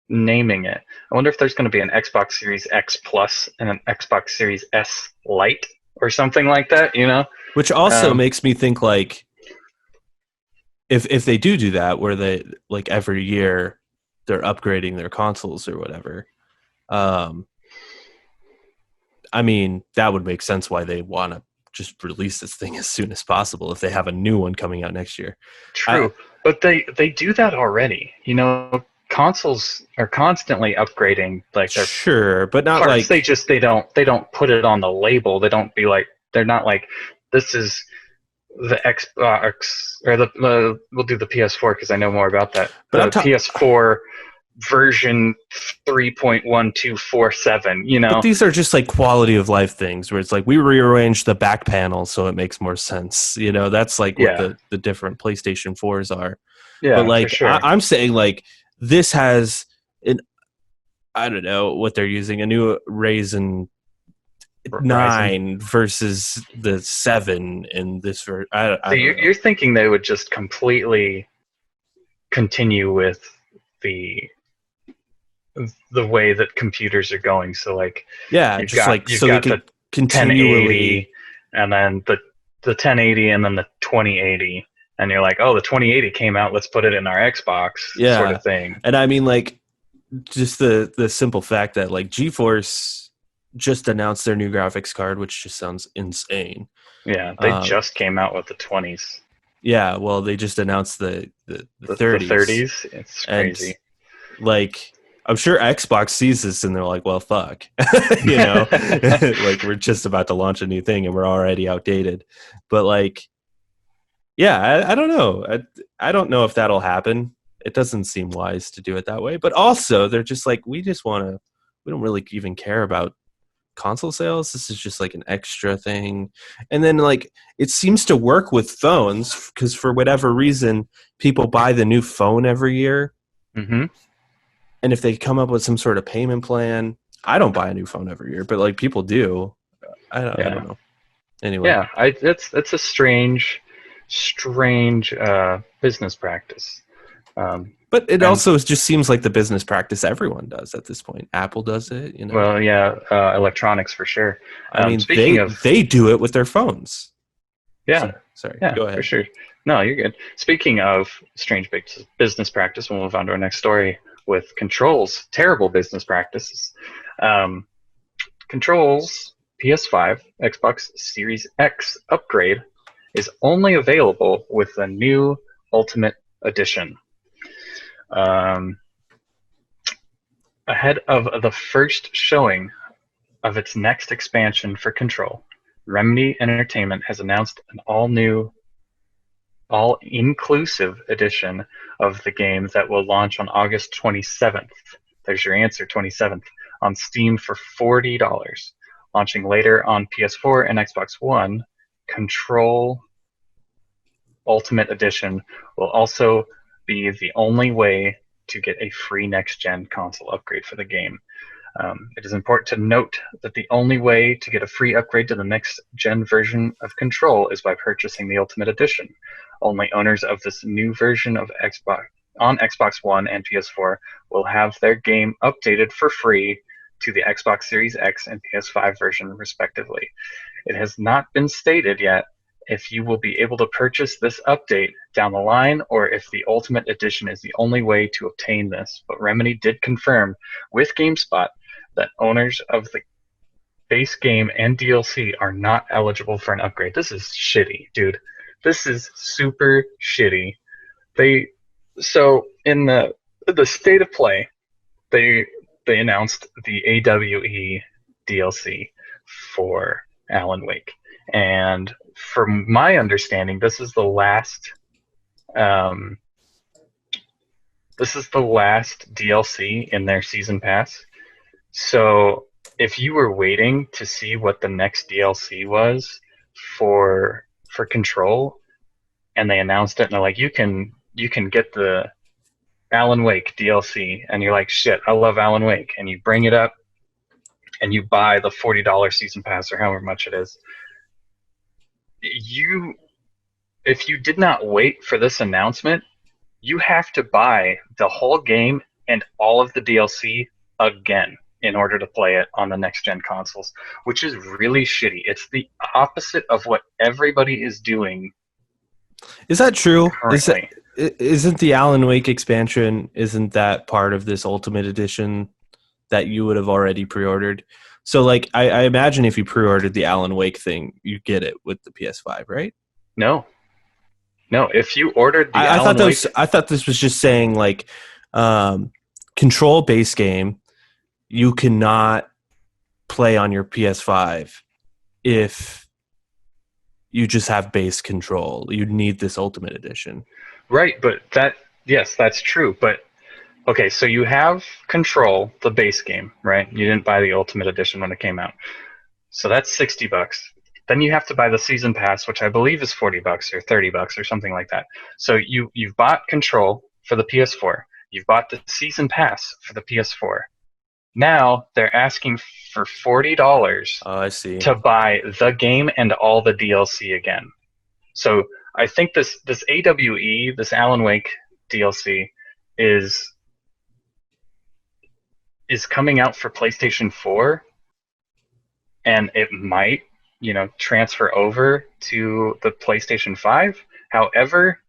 naming it. I wonder if there's going to be an Xbox Series X Plus and an Xbox Series S Lite or something like that, you know? Which also makes me think, like, if they do that, where they, like, every year they're upgrading their consoles or whatever, I mean, that would make sense why they want to just release this thing as soon as possible if they have a new one coming out next year. True, but they do that already, you know? Consoles are constantly upgrading, like their but not parts. like they don't put it on the label. They don't be like, they're not like, this is the Xbox or we'll do the PS4 because I know more about that. But the PS4 version 3.1247. You know, but these are just like quality of life things where it's like we rearranged the back panel so it makes more sense. You know, that's like what the different PlayStation 4s are. Yeah, but like for sure. I'm saying, like, this has I don't know what they're using, a new Ryzen 9 versus the 7 in this version. You're thinking they would just completely continue with the way that computers are going. So like, just like so they could continually and then the 1080, and then the 2080, and you're like, oh, the 2080 came out, let's put it in our Xbox, sort of thing. And I mean, like, just the simple fact that like GeForce just announced their new graphics card, which just sounds insane. Yeah, they just came out with the 20s. Yeah, well, they just announced the 30s. The 30s? It's crazy. And, like, I'm sure Xbox sees this and they're like, well, fuck. You know? Like, we're just about to launch a new thing and we're already outdated. But, like, yeah, I don't know. I don't know if that'll happen. It doesn't seem wise to do it that way. But also, they're just like, we don't really even care about console sales. This is just like an extra thing. And then, like, it seems to work with phones because for whatever reason, people buy the new phone every year. Mm-hmm. And if they come up with some sort of payment plan, I don't buy a new phone every year, but like people do. I don't know. Anyway. Yeah, it's a strange business practice. But it also just seems like the business practice everyone does at this point. Apple does it, you know. Well, yeah, electronics for sure. I mean, they do it with their phones. Yeah. Sorry. Yeah, go ahead. For sure. No, you're good. Speaking of strange business practice, we'll move on to our next story with Control's terrible business practices. Control's PS5, Xbox Series X upgrade is only available with the new Ultimate Edition. Ahead of the first showing of its next expansion for Control, Remedy Entertainment has announced an all-new, all-inclusive edition of the game that will launch on August 27th. There's your answer, 27th, on Steam for $40. Launching later on PS4 and Xbox One, Control Ultimate Edition will also be the only way to get a free next-gen console upgrade for the game. It is important to note that the only way to get a free upgrade to the next-gen version of Control is by purchasing the Ultimate Edition. Only owners of this new version of Xbox One and PS4 will have their game updated for free to the Xbox Series X and PS5 version, respectively. It has not been stated yet if you will be able to purchase this update down the line or if the Ultimate Edition is the only way to obtain this, but Remedy did confirm with GameSpot that owners of the base game and DLC are not eligible for an upgrade. This is shitty, dude. This is super shitty. So in the state of play, they announced the AWE DLC for Alan Wake. And from my understanding, this is the last DLC in their season pass. So if you were waiting to see what the next DLC was for Control, and they announced it, and they're like, you can get the Alan Wake DLC, and you're like, shit, I love Alan Wake, and you bring it up, and you buy the $40 season pass or however much it is. If you did not wait for this announcement, you have to buy the whole game and all of the DLC again in order to play it on the next-gen consoles, which is really shitty. It's the opposite of what everybody is doing. Is that true? Currently. Isn't the Alan Wake expansion, isn't that part of this Ultimate Edition that you would have already pre-ordered? So, like, I imagine if you pre-ordered the Alan Wake thing, you get it with the PS5, right? No. If you ordered the I thought this was just saying, like, Control base game, you cannot play on your PS5 if you just have base Control. You need this Ultimate Edition. Right, but that's true. But okay, so you have Control, the base game, right? You didn't buy the Ultimate Edition when it came out. So that's $60. Then you have to buy the season pass, which I believe is $40 or $30 or something like that. So you've bought Control for the PS4. You've bought the season pass for the PS4. Now they're asking for $40 I see. to buy the game and all the DLC again. So I think this AWE, this Alan Wake DLC, is coming out for PlayStation 4, and it might transfer over to the PlayStation 5. However,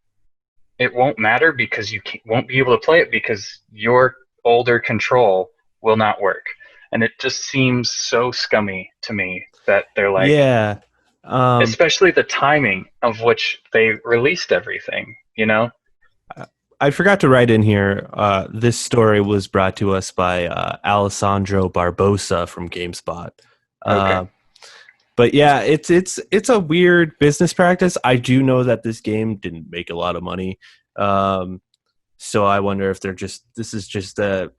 it won't matter because you won't be able to play it because your older control will not work. And it just seems so scummy to me that they're like, Yeah. Especially the timing of which they released everything, I forgot to write in here. This story was brought to us by Alessandro Barbosa from GameSpot. Okay. But yeah, it's a weird business practice. I do know that this game didn't make a lot of money, so I wonder if this is just a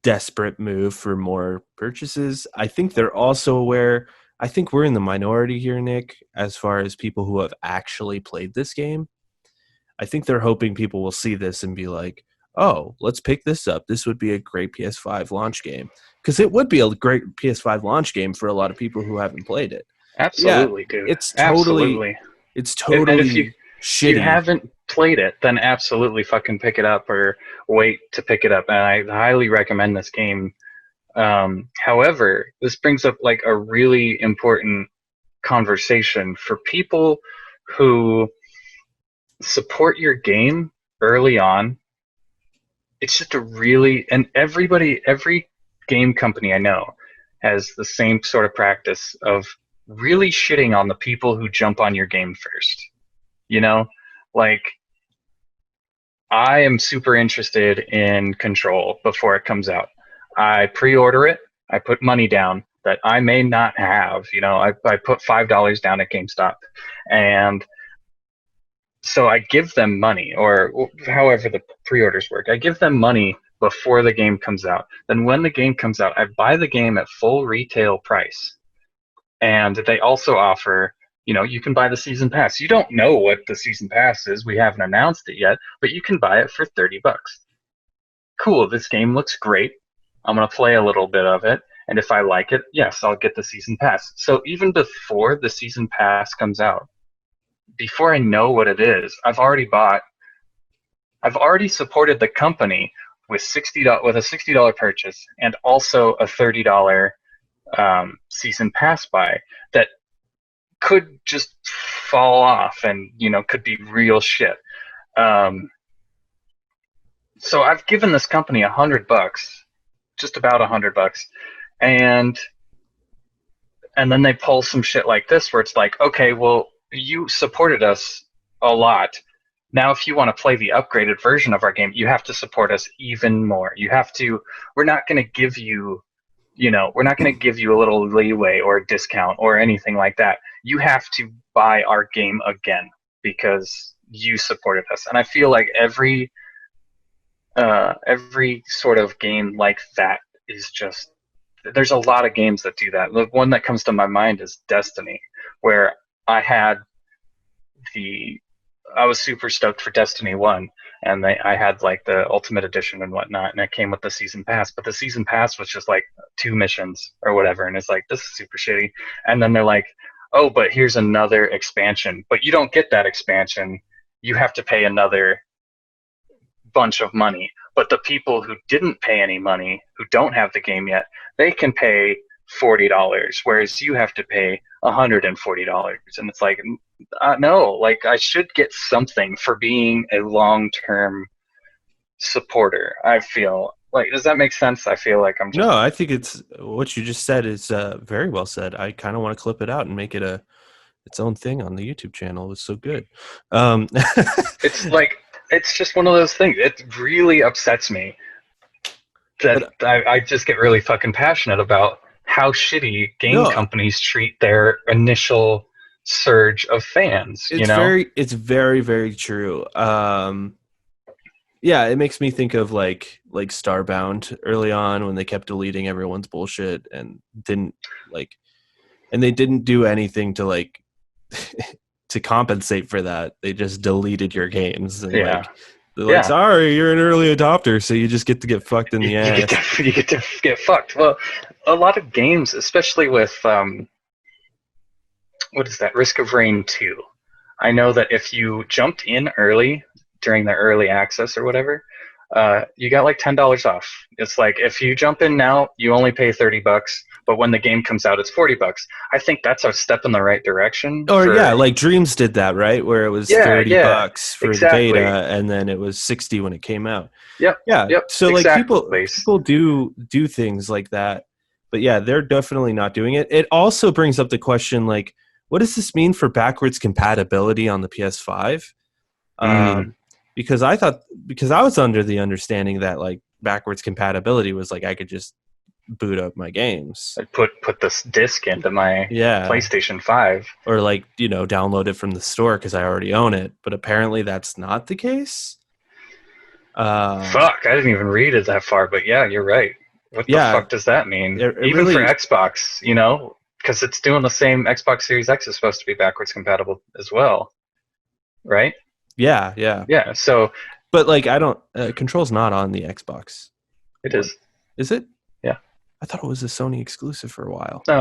desperate move for more purchases. I think they're also aware. I think we're in the minority here, Nick, as far as people who have actually played this game. I think they're hoping people will see this and be like, oh, let's pick this up. This would be a great PS5 launch game. Because it would be a great PS5 launch game for a lot of people who haven't played it. Absolutely, Yeah, dude. Absolutely. It's And totally if shitty. you haven't played it, then absolutely fucking pick it up or wait to pick it up. And I highly recommend this game. However, this brings up like a really important conversation for people who support your game early on. It's just and every game company I know has the same sort of practice of really shitting on the people who jump on your game first. Like, I am super interested in Control before it comes out. I pre-order it. I put money down that I may not have. I put $5 down at GameStop, and so I give them money, or however the pre-orders work. I give them money before the game comes out. Then when the game comes out, I buy the game at full retail price. And they also offer, you can buy the season pass. You don't know what the season pass is. We haven't announced it yet, but you can buy it for $30. Cool, this game looks great. I'm going to play a little bit of it. And if I like it, yes, I'll get the season pass. So even before the season pass comes out, before I know what it is, I've already supported the company with a $60 purchase and also a $30 season pass buy that could just fall off and could be real shit. So I've given this company $100, just about $100, and then they pull some shit like this where it's like, okay, well, you supported us a lot. Now, if you want to play the upgraded version of our game, you have to support us even more. We're not going to give you, we're not going to give you a little leeway or a discount or anything like that. You have to buy our game again because you supported us. And I feel like every sort of game like that is just, there's a lot of games that do that. The one that comes to my mind is Destiny, where I was super stoked for Destiny 1, and I had like the Ultimate Edition and whatnot, and it came with the Season Pass, but the Season Pass was just like 2 missions or whatever, and it's like, this is super shitty. And then they're like, oh, but here's another expansion, but you don't get that expansion. You have to pay another bunch of money. But the people who didn't pay any money, who don't have the game yet, they can pay $40, whereas you have to pay $140. And it's like, no, like, I should get something for being a long-term supporter. I feel like, does that make sense? I feel like I'm just... No, I think it's what you just said is very well said. I kind of want to clip it out and make it its own thing on the YouTube channel. It was so good. It's like, it's just one of those things. It really upsets me that I just get really fucking passionate about how shitty game companies treat their initial surge of fans. It's very, very true. Yeah, it makes me think of like Starbound early on when they kept deleting everyone's bullshit and they didn't do anything to like to compensate for that. They just deleted your games and they're like, sorry, you're an early adopter, so you just get to get fucked in the ass. You get to get fucked. Well, a lot of games, especially with what is that, Risk of Rain 2. I know that if you jumped in early during the early access or whatever, you got like $10 off. It's like if you jump in now, you only pay $30, but when the game comes out, it's $40. I think that's a step in the right direction. Or like Dreams did that, right? Where it was $30 for the beta, and then it was $60 when it came out. Yep. So like people do things like that, but yeah, they're definitely not doing it. It also brings up the question, like, what does this mean for backwards compatibility on the PS5? Because I was under the understanding that like backwards compatibility was like I could just boot up my games. I'd put this disc into my PlayStation 5. Or like, download it from the store because I already own it. But apparently that's not the case. Fuck, I didn't even read it that far, but yeah, you're right. What the fuck does that mean? Even really, for Xbox, because it's doing the same. Xbox Series X is supposed to be backwards compatible as well, right? Yeah. So, but like, I don't. Control's not on the Xbox. It is. Is it? Yeah. I thought it was a Sony exclusive for a while. No.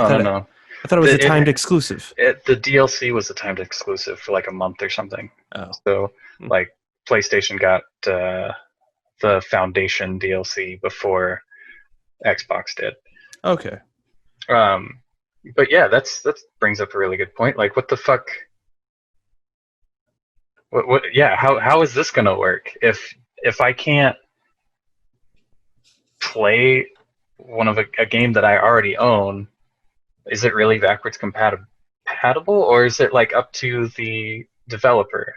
I thought it was a timed exclusive. The DLC was a timed exclusive for like a month or something. Oh. So, like, PlayStation got the Foundation DLC before Xbox did. Okay. But yeah, that brings up a really good point. Like, what the fuck? What? Yeah, how is this gonna work if I can't play one of a game that I already own? Is it really backwards compatible, or is it like up to the developer?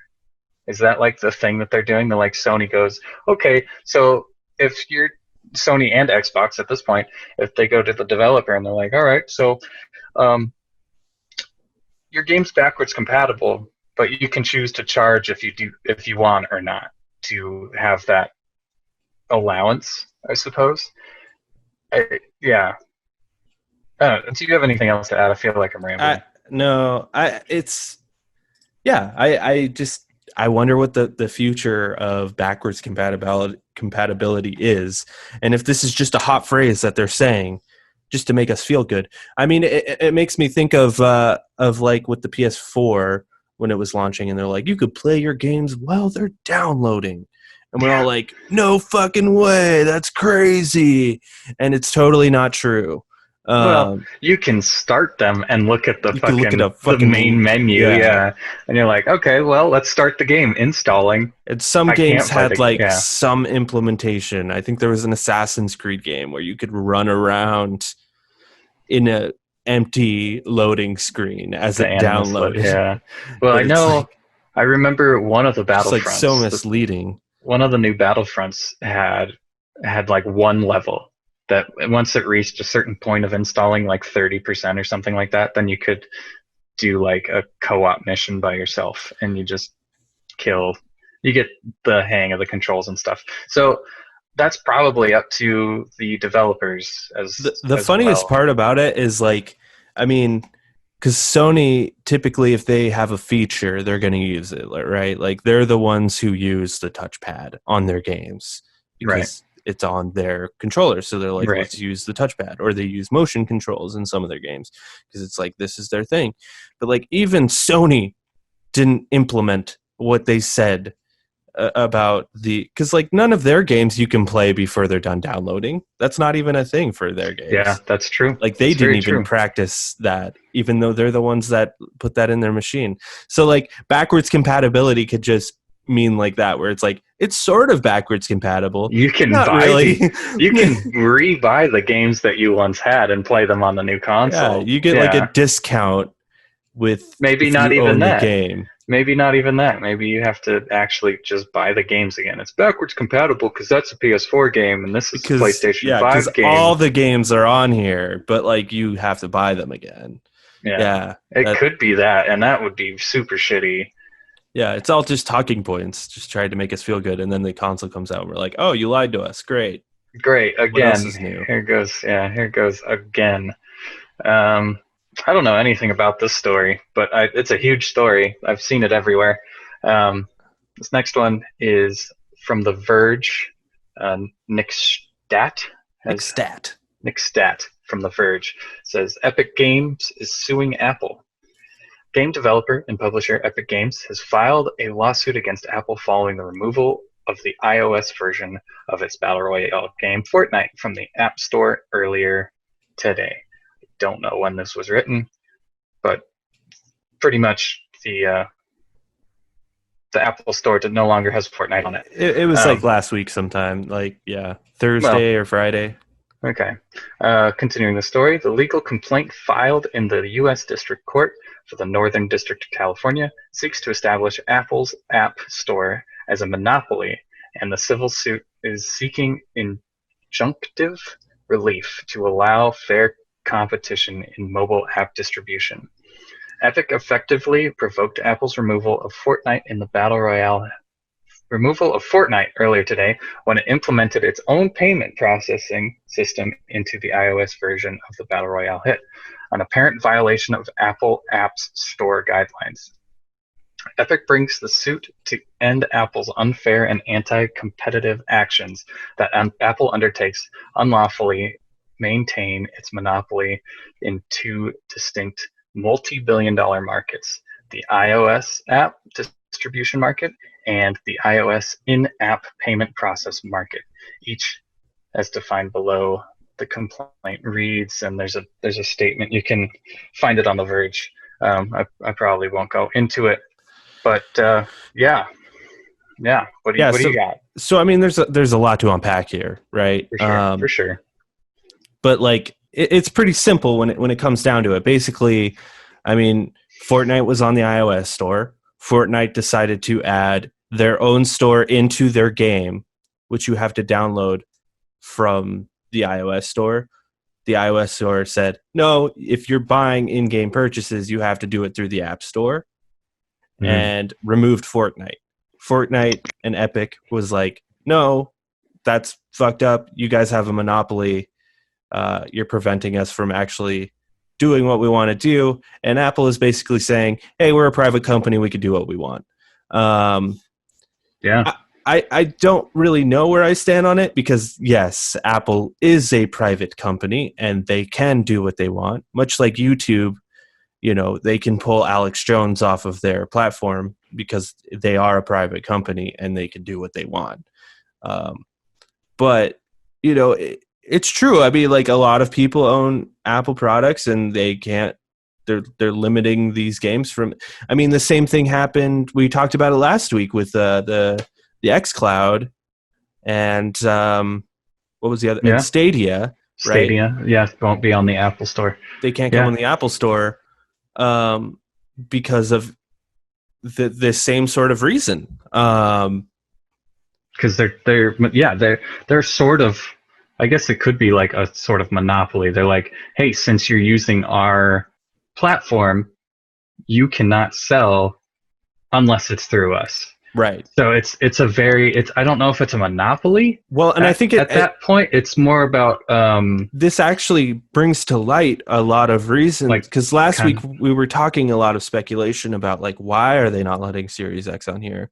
Is that like the thing that they're doing? The like Sony goes, okay, so if you're Sony and Xbox at this point, if they go to the developer and they're like, all right, so your game's backwards compatible, but you can choose to charge if you want or not to have that allowance, I suppose. Do you have anything else to add? I feel like I'm rambling. I wonder what the future of backwards compatibility is, and if this is just a hot phrase that they're saying just to make us feel good. I mean, it makes me think of like with the PS4 when it was launching, and they're like, you could play your games while they're downloading. And we're all like, no fucking way, that's crazy. And it's totally not true. Well, you can start them and look at the main menu, and you're like, okay, well, let's start the game installing. And some games had some implementation. I think there was an Assassin's Creed game where you could run around in a empty loading screen as it downloaded. Yeah. Well, I remember one of the Battlefronts. It's like so misleading. One of the new Battlefronts had like one level that once it reached a certain point of installing, like 30% or something like that, then you could do like a co-op mission by yourself, and you just you get the hang of the controls and stuff. So that's probably up to the developers the funniest part about it is, like, I mean, because Sony, typically, if they have a feature, they're going to use it, right? Like, they're the ones who use the touchpad on their games because it's on their controller. So they're like, let's use the touchpad. Or they use motion controls in some of their games because it's like, this is their thing. But, like, even Sony didn't implement what they said about because, like, none of their games you can play before they're done downloading. That's not even a thing for their games. Yeah, that's true. Like, they didn't even practice that, even though they're the ones that put that in their machine. So, like, backwards compatibility could just mean like that, where it's like, it's sort of backwards compatible. You can you can rebuy the games that you once had and play them on the new console. Yeah, you get like a discount with maybe not even that game. Maybe not even that. Maybe you have to actually just buy the games again. It's backwards compatible because that's a PS4 game and this is a PlayStation 5 game. All the games are on here, but like you have to buy them again. Yeah. It could be that, and that would be super shitty. Yeah, it's all just talking points, just trying to make us feel good, and then the console comes out and we're like, oh, you lied to us. Great. Again. What else is new? Here it goes again. I don't know anything about this story, but it's a huge story. I've seen it everywhere. This next one is from The Verge. Nick Stat from The Verge says, Epic Games is suing Apple. Game developer and publisher Epic Games has filed a lawsuit against Apple following the removal of the iOS version of its Battle Royale game Fortnite from the App Store earlier today. Don't know when this was written, but pretty much the Apple Store no longer has Fortnite on it. It was like last week sometime, Thursday or Friday. Okay. Continuing the story, the legal complaint filed in the U.S. District Court for the Northern District of California seeks to establish Apple's App Store as a monopoly, and the civil suit is seeking injunctive relief to allow fair competition in mobile app distribution. Epic effectively provoked Apple's removal of Fortnite earlier today when it implemented its own payment processing system into the iOS version of the Battle Royale hit, an apparent violation of Apple Apps Store guidelines. Epic brings the suit to end Apple's unfair and anti-competitive actions that Apple undertakes unlawfully maintain its monopoly in two distinct multi-billion-dollar markets, the iOS app distribution market and the iOS in-app payment process market, each as defined below. The complaint reads, and there's a statement. You can find it on The Verge. I probably won't go into it, but yeah. What do you got? So I mean, there's a lot to unpack here, right? For sure. But like, it's pretty simple when it comes down to it. Basically, I mean, Fortnite was on the iOS store. Fortnite decided to add their own store into their game, which you have to download from the iOS store. The iOS store said, no, if you're buying in-game purchases, you have to do it through the App Store, and removed Fortnite. Fortnite and Epic was like, no, that's fucked up. You guys have a monopoly. You're preventing us from actually doing what we want to do. And Apple is basically saying, hey, we're a private company. We can do what we want. I don't really know where I stand on it because, yes, Apple is a private company and they can do what they want. Much like YouTube, they can pull Alex Jones off of their platform because they are a private company and they can do what they want. But, it's true. I mean, like, a lot of people own Apple products and they can't. They're limiting these games from. I mean, the same thing happened. We talked about it last week with the xCloud and what was the other? And Stadia. Right? Stadia, it won't be on the Apple Store. They can't come on the Apple Store because of the same sort of reason. Because they're sort of. I guess it could be like a sort of monopoly. They're like, hey, since you're using our platform, you cannot sell unless it's through us. Right. So it's I don't know if it's a monopoly. Well, and I think at that point it's more about this actually brings to light a lot of reasons, because last week we were talking a lot of speculation about like, why are they not letting Series X on here?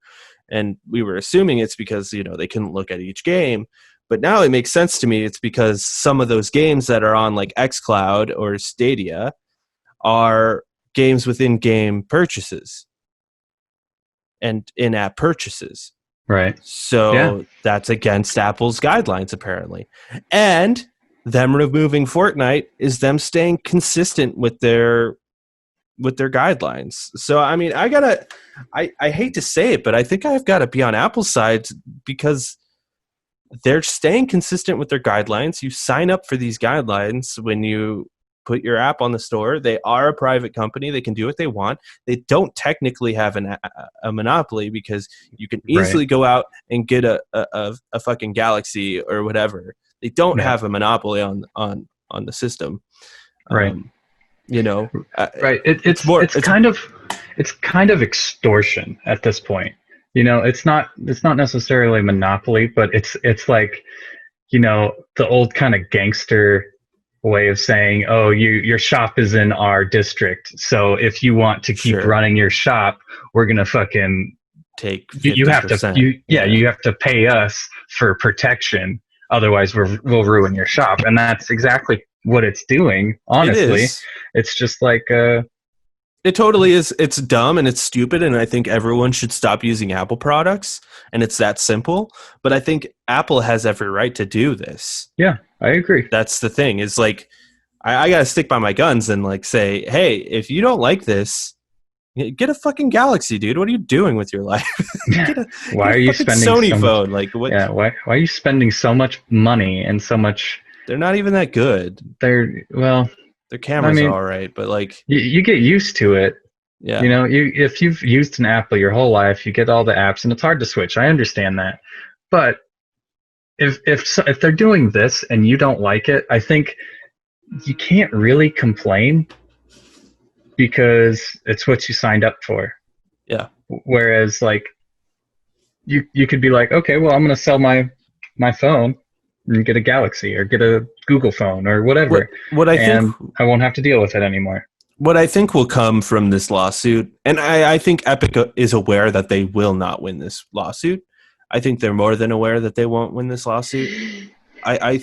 And we were assuming it's because, they couldn't look at each game. But now it makes sense to me. It's because some of those games that are on like xCloud or Stadia are games with in-game purchases and in-app purchases. Right. So that's against Apple's guidelines, apparently. And them removing Fortnite is them staying consistent with their guidelines. So, I mean, I hate to say it, but I think I've got to be on Apple's side because they're staying consistent with their guidelines. You sign up for these guidelines when you put your app on the store. They are a private company. They can do what they want. They don't technically have a monopoly because you can easily go out and get a fucking Galaxy or whatever. They don't have a monopoly on the system. Right. Right. It's kind of extortion at this point. It's not necessarily monopoly, but it's like, the old kind of gangster way of saying, oh, your shop is in our district, so if you want to keep running your shop, we're gonna fucking take 50%. You have to pay us for protection, otherwise we'll ruin your shop. And that's exactly what it's doing. Honestly, it's just like It totally is. It's dumb and it's stupid, and I think everyone should stop using Apple products, and it's that simple. But I think Apple has every right to do this. Yeah, I agree. That's the thing. Is like, I gotta stick by my guns and like say, hey, if you don't like this, get a fucking Galaxy, dude. What are you doing with your life? Why are you spending Sony so phone? much, Like, what? Yeah, why are you spending so much money and so much? They're not even that good. Their cameras are all right, but like, you get used to it. yeah, You know, if you've used an Apple your whole life, you get all the apps, and it's hard to switch. I understand that, but if they're doing this and you don't like it, I think you can't really complain because it's what you signed up for. Yeah. Whereas, like, you could be like, okay, well, I'm going to sell my phone and get a Galaxy or get a Google phone or whatever. What I think I won't have to deal with it anymore. What I think will come from this lawsuit, and I think Epic is aware that they will not win this lawsuit. I think they're more than aware that they won't win this lawsuit. I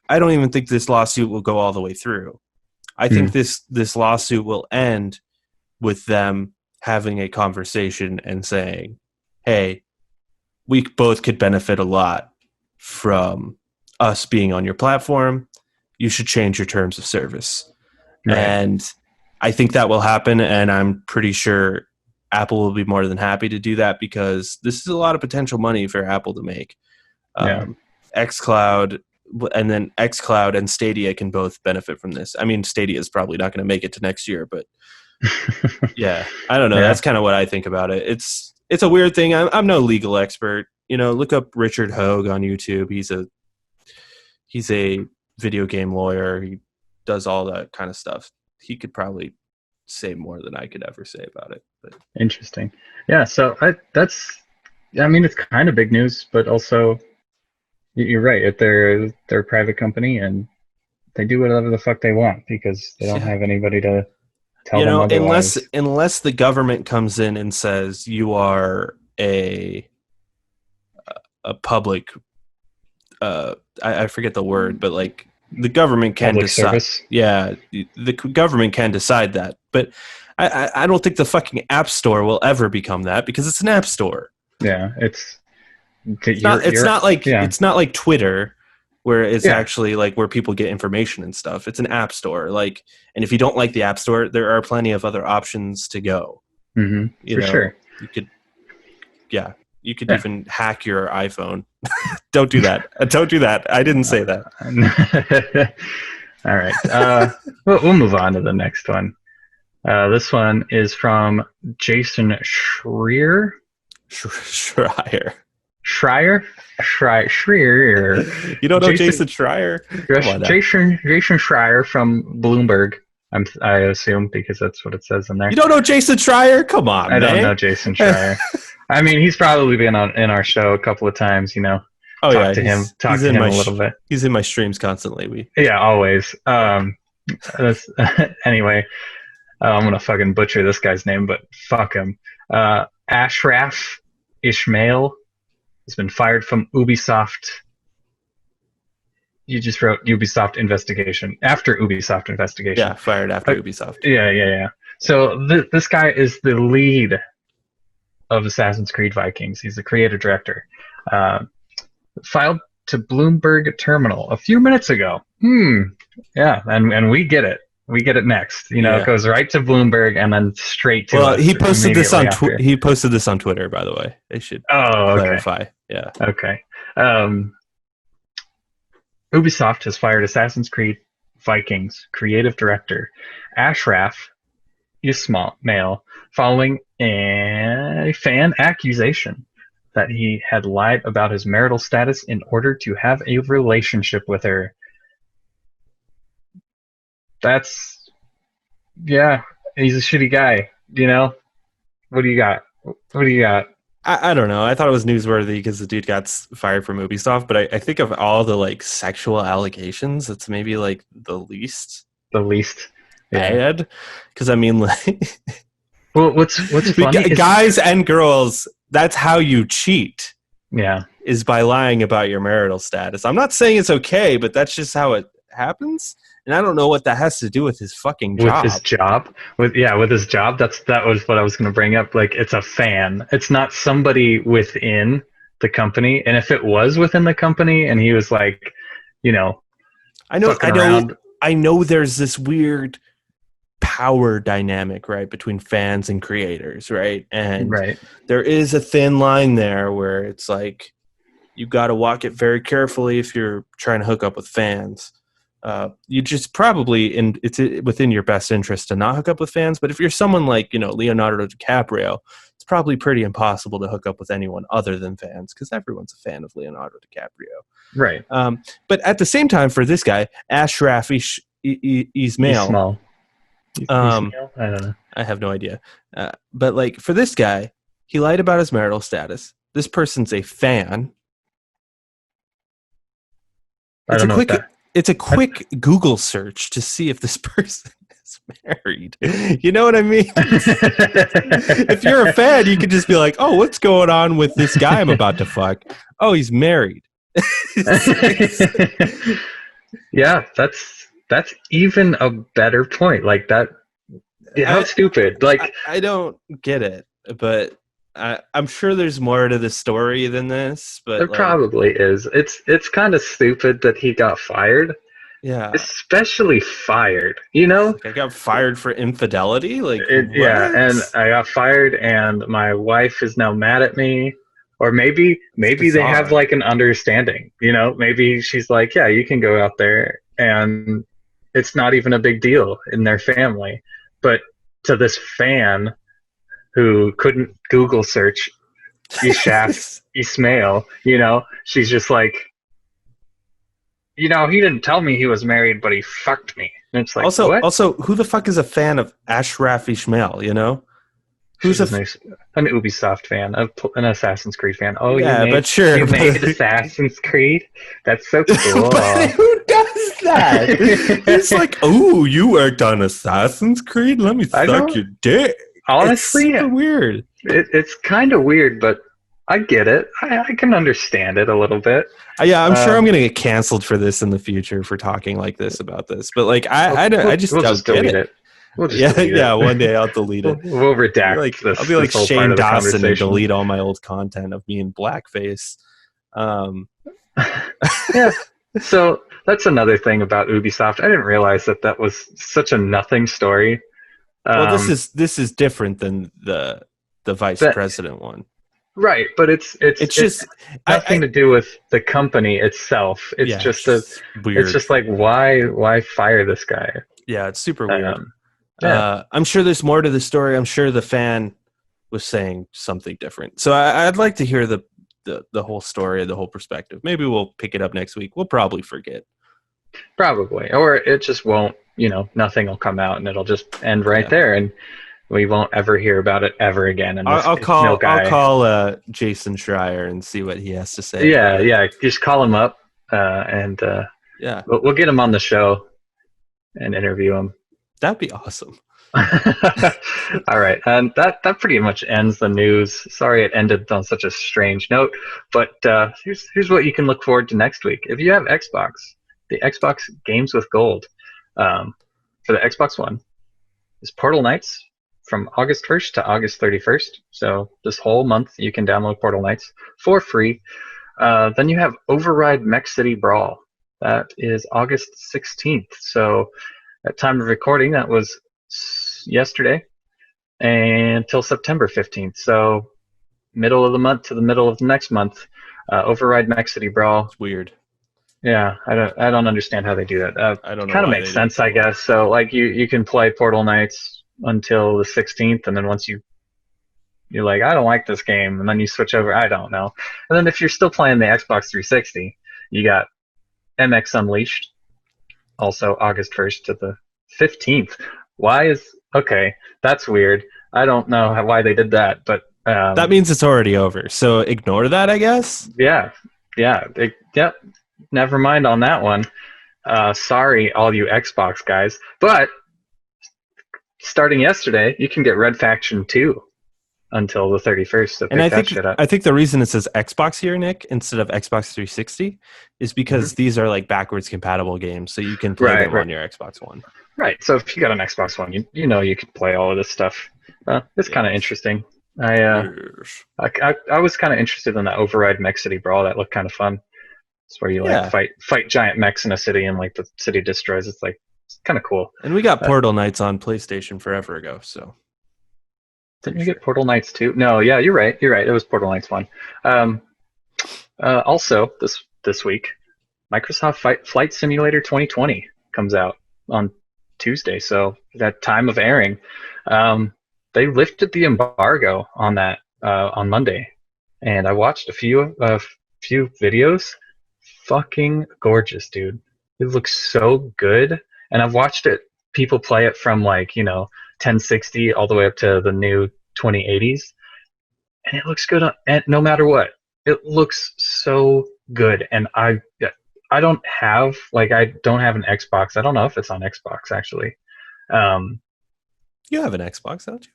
don't even think this lawsuit will go all the way through. I think this lawsuit will end with them having a conversation and saying, hey, we both could benefit a lot from us being on your platform. You should change your terms of service. Right. And I think that will happen, and I'm pretty sure Apple will be more than happy to do that because this is a lot of potential money for Apple to make. xCloud, and then xCloud and Stadia can both benefit from this. I mean, Stadia is probably not going to make it to next year, but yeah, I don't know. Yeah. That's kind of what I think about it. It's a weird thing. I'm no legal expert. You know, look up Richard Hogue on YouTube. He's a video game lawyer. He does all that kind of stuff. He could probably say more than I could ever say about it. But interesting. Yeah, so it's kind of big news, but also you're right. They're a private company and they do whatever the fuck they want because they don't have anybody to tell them otherwise. Unless the government comes in and says you are a public I forget the word, but like the government can decide. Service. Yeah, the government can decide that, but I don't think the fucking App Store will ever become that because it's an App Store. Yeah, it's not like Twitter, where it's actually like where people get information and stuff. It's an App Store, like, and if you don't like the App Store, there are plenty of other options to go. Mm-hmm. For sure, you could even hack your iPhone. Don't do that. Don't do that. I didn't say that. All right. We'll move on to the next one. This one is from Jason Schreier. Schreier. You don't know Jason Schreier? Jason Schreier from Bloomberg. I assume because that's what it says in there. You don't know Jason Schreier? Come on, I don't know Jason Schreier. I mean, he's probably been in our show a couple of times, you know. Oh, talk to him a little bit. He's in my streams constantly. Always. Anyway, I'm gonna fucking butcher this guy's name, but fuck him. Ashraf Ishmael has been fired from Ubisoft. You just wrote Ubisoft investigation. After Ubisoft investigation. Yeah, fired after Ubisoft. Yeah. So this guy is the lead of Assassin's Creed Vikings. He's the creative director. Filed to Bloomberg Terminal a few minutes ago. Yeah, and we get it. We get it next. You know, It goes right to Bloomberg and then straight to. Well, he posted this on he posted this on Twitter, by the way. They should clarify. Yeah. Okay. Ubisoft has fired Assassin's Creed Vikings creative director Ashraf Ishmael following a fan accusation that he had lied about his marital status in order to have a relationship with her. He's a shitty guy, you know? What do you got? I don't know. I thought it was newsworthy because the dude got fired from Ubisoft, but I think of all the like sexual allegations, it's maybe like the least bad. Because I mean, like, well, what's funny? Guys and girls, that's how you cheat. Yeah, is by lying about your marital status. I'm not saying it's okay, but that's just how it happens, and I don't know what that has to do with his fucking job. With his job, with his job. That was what I was going to bring up. Like, it's a fan. It's not somebody within the company. And if it was within the company, and he was like, I know. There's this weird power dynamic, right, between fans and creators, right? And there is a thin line there where it's like you got to walk it very carefully if you're trying to hook up with fans. You just probably, it's within your best interest to not hook up with fans. But if you're someone like, Leonardo DiCaprio, it's probably pretty impossible to hook up with anyone other than fans, because everyone's a fan of Leonardo DiCaprio. Right. But at the same time, for this guy, Ashraf Ismail. I don't know. I have no idea. But like, for this guy, he lied about his marital status. This person's a fan. It's a quick Google search to see if this person is married. You know what I mean? If you're a fan, you could just be like, "Oh, what's going on with this guy I'm about to fuck? Oh, he's married." Yeah, that's even a better point. Like that. Yeah, how stupid! Like, I don't get it, but I'm sure there's more to the story than this. But there probably is. It's kind of stupid that he got fired. Yeah, especially fired. Like, I got fired for infidelity. Like, yeah, and I got fired, and my wife is now mad at me. Or maybe they have like an understanding. Maybe she's like, "Yeah, you can go out there," and it's not even a big deal in their family. But to this fan who couldn't Google search Ishmael, she's just like, he didn't tell me he was married, but he fucked me. And it's like, also, who the fuck is a fan of Ashraf Ishmael? Who's an Ubisoft fan, an Assassin's Creed fan? Oh, yeah, but sure, you made Assassin's Creed. That's so cool. But who does that? It's like, oh, you worked on Assassin's Creed? Let me suck your dick. Honestly, it's weird. It's kind of weird, but I get it. I can understand it a little bit. Yeah, I'm sure I'm going to get canceled for this in the future for talking like this about this. But like, I just don't get it. We'll just delete it. One day I'll delete it. We'll redact this. I'll be like Shane Dawson and delete all my old content of me in blackface. Yeah. So that's another thing about Ubisoft. I didn't realize that was such a nothing story. Well, this is different than the vice president one. Right, but it's just nothing to do with the company itself. It's just weird. It's just like, why fire this guy? Yeah, it's super weird. I'm sure there's more to the story. I'm sure the fan was saying something different. So I'd like to hear the whole story, the whole perspective. Maybe we'll pick it up next week. We'll probably forget. Probably. Or it just won't, nothing will come out and it'll just end there, and we won't ever hear about it ever again. And I'll call Jason Schreier and see what he has to say. Yeah. Just call him up, and we'll get him on the show and interview him. That'd be awesome. All right, and that pretty much ends the news. Sorry it ended on such a strange note, but here's what you can look forward to next week. If you have Xbox, the Xbox Games with Gold for the Xbox One is Portal Knights from August 1st to August 31st. So this whole month you can download Portal Knights for free. Then you have Override Mech City Brawl. That is August 16th. So at time of recording, that was yesterday, until September 15th. So middle of the month to the middle of the next month, Override Mech City Brawl. It's weird. Yeah, I don't understand how they do that. I don't know. Kind of makes sense, I guess. So like you can play Portal Knights until the 16th, and then once you're like, I don't like this game, and then you switch over. I don't know. And then if you're still playing the Xbox 360, you got MX Unleashed, also August 1st to the 15th. Okay, that's weird. I don't know why they did that, but that means it's already over. So ignore that, I guess. Yeah. Never mind on that one. Sorry, all you Xbox guys. But starting yesterday, you can get Red Faction 2 until the 31st to pick And I that think shit up. I think the reason it says Xbox here, Nick, instead of Xbox 360, is because these are like backwards compatible games, so you can play them on your Xbox One. Right. So if you got an Xbox One, you know you can play all of this stuff. It's kind of interesting. I was kind of interested in that Override Mech City Brawl. That looked kind of fun. It's where you like fight giant mechs in a city and like the city destroys. It's like kind of cool. And we got Portal Knights on PlayStation forever ago. So didn't we get Portal Knights 2? No. Yeah, you're right. It was Portal Knights 1. Also this week, Microsoft Flight Simulator 2020 comes out on Tuesday. So that time of airing, they lifted the embargo on that on Monday, and I watched a few videos. Fucking gorgeous, dude. It looks so good, and I've watched people play it from like 1060 all the way up to the new 2080s, and it looks good no matter what. It looks so good, and I don't have an Xbox. I don't know if it's on Xbox actually. You have an Xbox, don't you?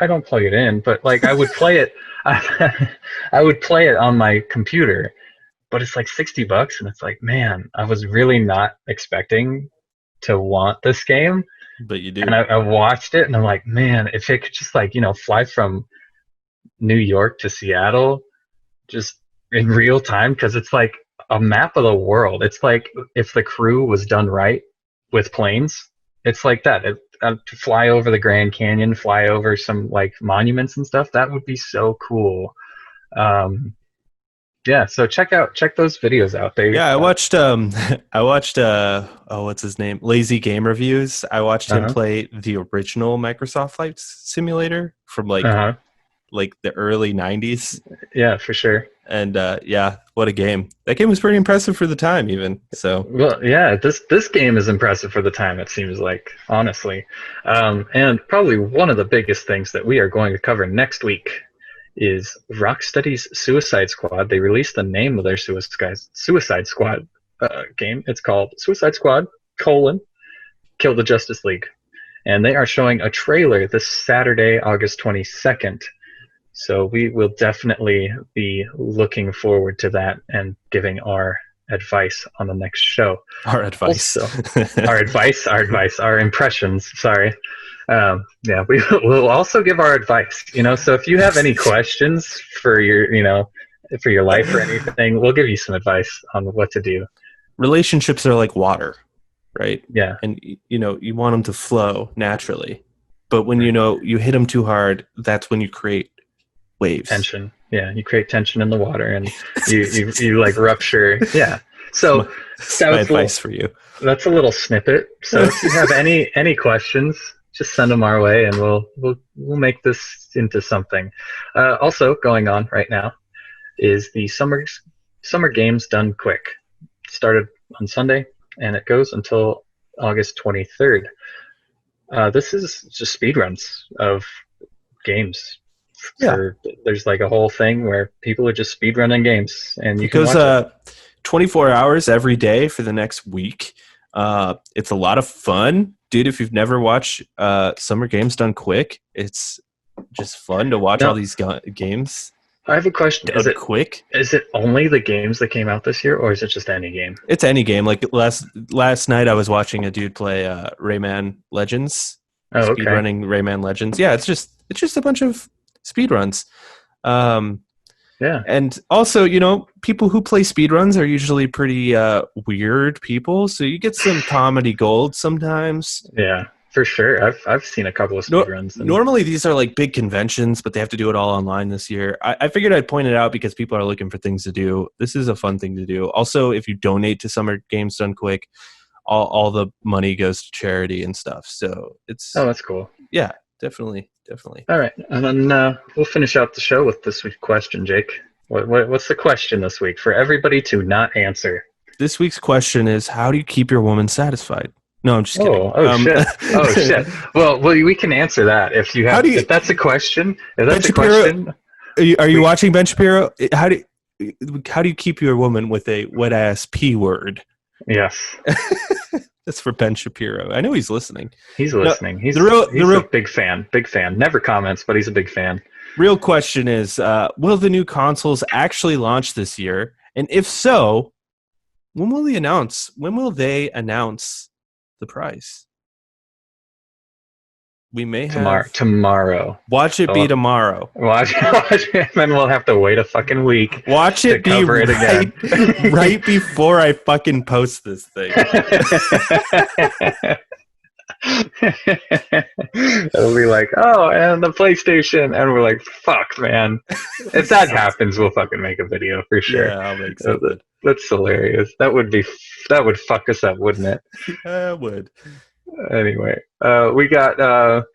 I don't plug it in, but like I would play it. I would play it on my computer, but it's like $60, and it's like, man, I was really not expecting to want this game. But you do. And I watched it, and I'm like, man, if it could just like fly from New York to Seattle, just in real time, because it's like a map of the world. It's like if the crew was done right with planes, it's like that. To fly over the Grand Canyon, fly over some like monuments and stuff. That would be so cool. Yeah, so check those videos out. I watched what's his name? Lazy Game Reviews. I watched him play the original Microsoft Flight Simulator from like the early 90s. Yeah, for sure. And what a game. That game was pretty impressive for the time even. So well, yeah, this game is impressive for the time, it seems like, honestly. And probably one of the biggest things that we are going to cover next week is Rocksteady's Suicide Squad. They released the name of their Suicide Squad game. It's called Suicide Squad: Kill the Justice League. And they are showing a trailer this Saturday, August 22nd. So we will definitely be looking forward to that and giving our advice on the next show. Our advice. Also, our impressions, sorry. Yeah, we will also give our advice, so if you have any questions for your life or anything, we'll give you some advice on what to do. Relationships are like water, right? Yeah. And you want them to flow naturally. But when you hit them too hard, that's when you create waves. Tension. Yeah, you create tension in the water, and you like rupture. Yeah. So that's my advice for you. That's a little snippet. So if you have any questions, just send them our way, and we'll make this into something. Also going on right now is the summer games done quick. It started on Sunday, and it goes until August 23rd. This is just speedruns of games. Yeah. There's like a whole thing where people are just speedrunning games, and you can watch it. 24 hours every day for the next week. It's a lot of fun. Dude, if you've never watched Summer Games Done Quick, it's just fun to watch all these games. I have a question. Is it only the games that came out this year, or is it just any game? It's any game. Like last night I was watching a dude play Rayman Legends. Oh, okay. Speedrunning Rayman Legends. Yeah, it's just a bunch of speedruns. Yeah. And also, people who play speedruns are usually pretty weird people, so you get some comedy gold sometimes. Yeah, for sure. I've seen a couple of speedruns. Normally these are like big conventions, but they have to do it all online this year. I figured I'd point it out because people are looking for things to do. This is a fun thing to do. Also, if you donate to Summer Games Done Quick, all the money goes to charity and stuff. So it's... Oh, that's cool. Yeah, definitely. All right, and then we'll finish out the show with this week's question, Jake. What's the question this week for everybody to not answer? This week's question is, how do you keep your woman satisfied? No, I'm just kidding. Shit. Oh, shit. Well, we can answer that if you have. If that's a question. If that's a question. Are you watching Ben Shapiro? How do you keep your woman with a wet ass P word? Yes. That's for Ben Shapiro. I know he's listening. He's listening. He's a big fan. Big fan. Never comments, but he's a big fan. Real question is, will the new consoles actually launch this year? And if so, when will they announce the price? We may have tomorrow. Watch it be tomorrow. Watch it, and then we'll have to wait a fucking week. Watch it be right before I fucking post this thing. It'll be like, oh, and the PlayStation, and we're like, fuck, man. If that happens, we'll fucking make a video for sure. Yeah, I'll make something. That's hilarious. That would fuck us up, wouldn't it? It would. Anyway, we got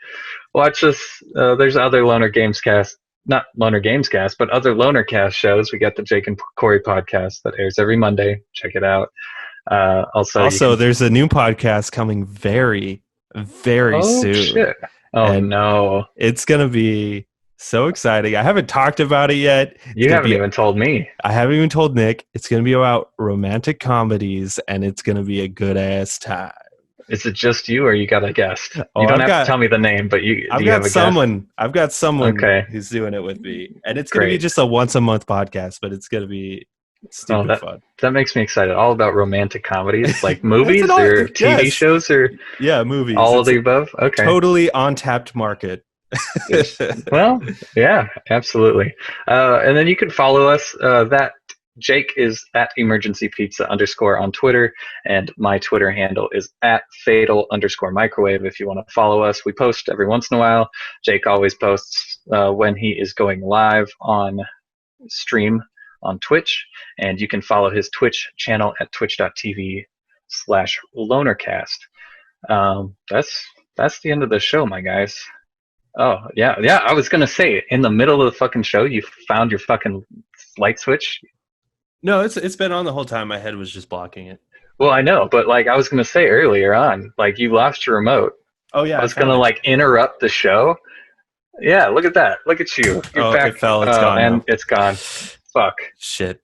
watch us. There's other not Loner Gamescast, but other Lonercast shows. We got the Jake and Corey podcast that airs every Monday. Check it out. Also, there's a new podcast coming very, very soon. Shit. Oh no! It's gonna be so exciting. I haven't talked about it yet. You haven't even told me. I haven't even told Nick. It's gonna be about romantic comedies, and it's gonna be a good ass time. Is it just you, or you got a guest? You don't have to tell me the name, but I've got someone who's doing it with me, and it's going to be just a once a month podcast, but it's going to be stupid fun. That makes me excited. All about romantic comedies, like movies or TV shows, or movies. All of the above. Okay, totally untapped market. Well, yeah, absolutely. And then you can follow us. That Jake is at emergency pizza _ on Twitter, and my Twitter handle is at fatal_microwave. If you want to follow us, we post every once in a while. Jake always posts when he is going live on stream on Twitch, and you can follow his Twitch channel at twitch.tv/Lonercast. That's the end of the show, my guys. Oh, yeah. I was going to say, in the middle of the fucking show, you found your fucking light switch. No, it's been on the whole time. My head was just blocking it. Well, I know, but like I was going to say earlier on, like you lost your remote. Oh, yeah. I was going to like interrupt the show. Yeah, look at that. Look at you. You're back. It fell. It's gone. And it's gone. Fuck. Shit.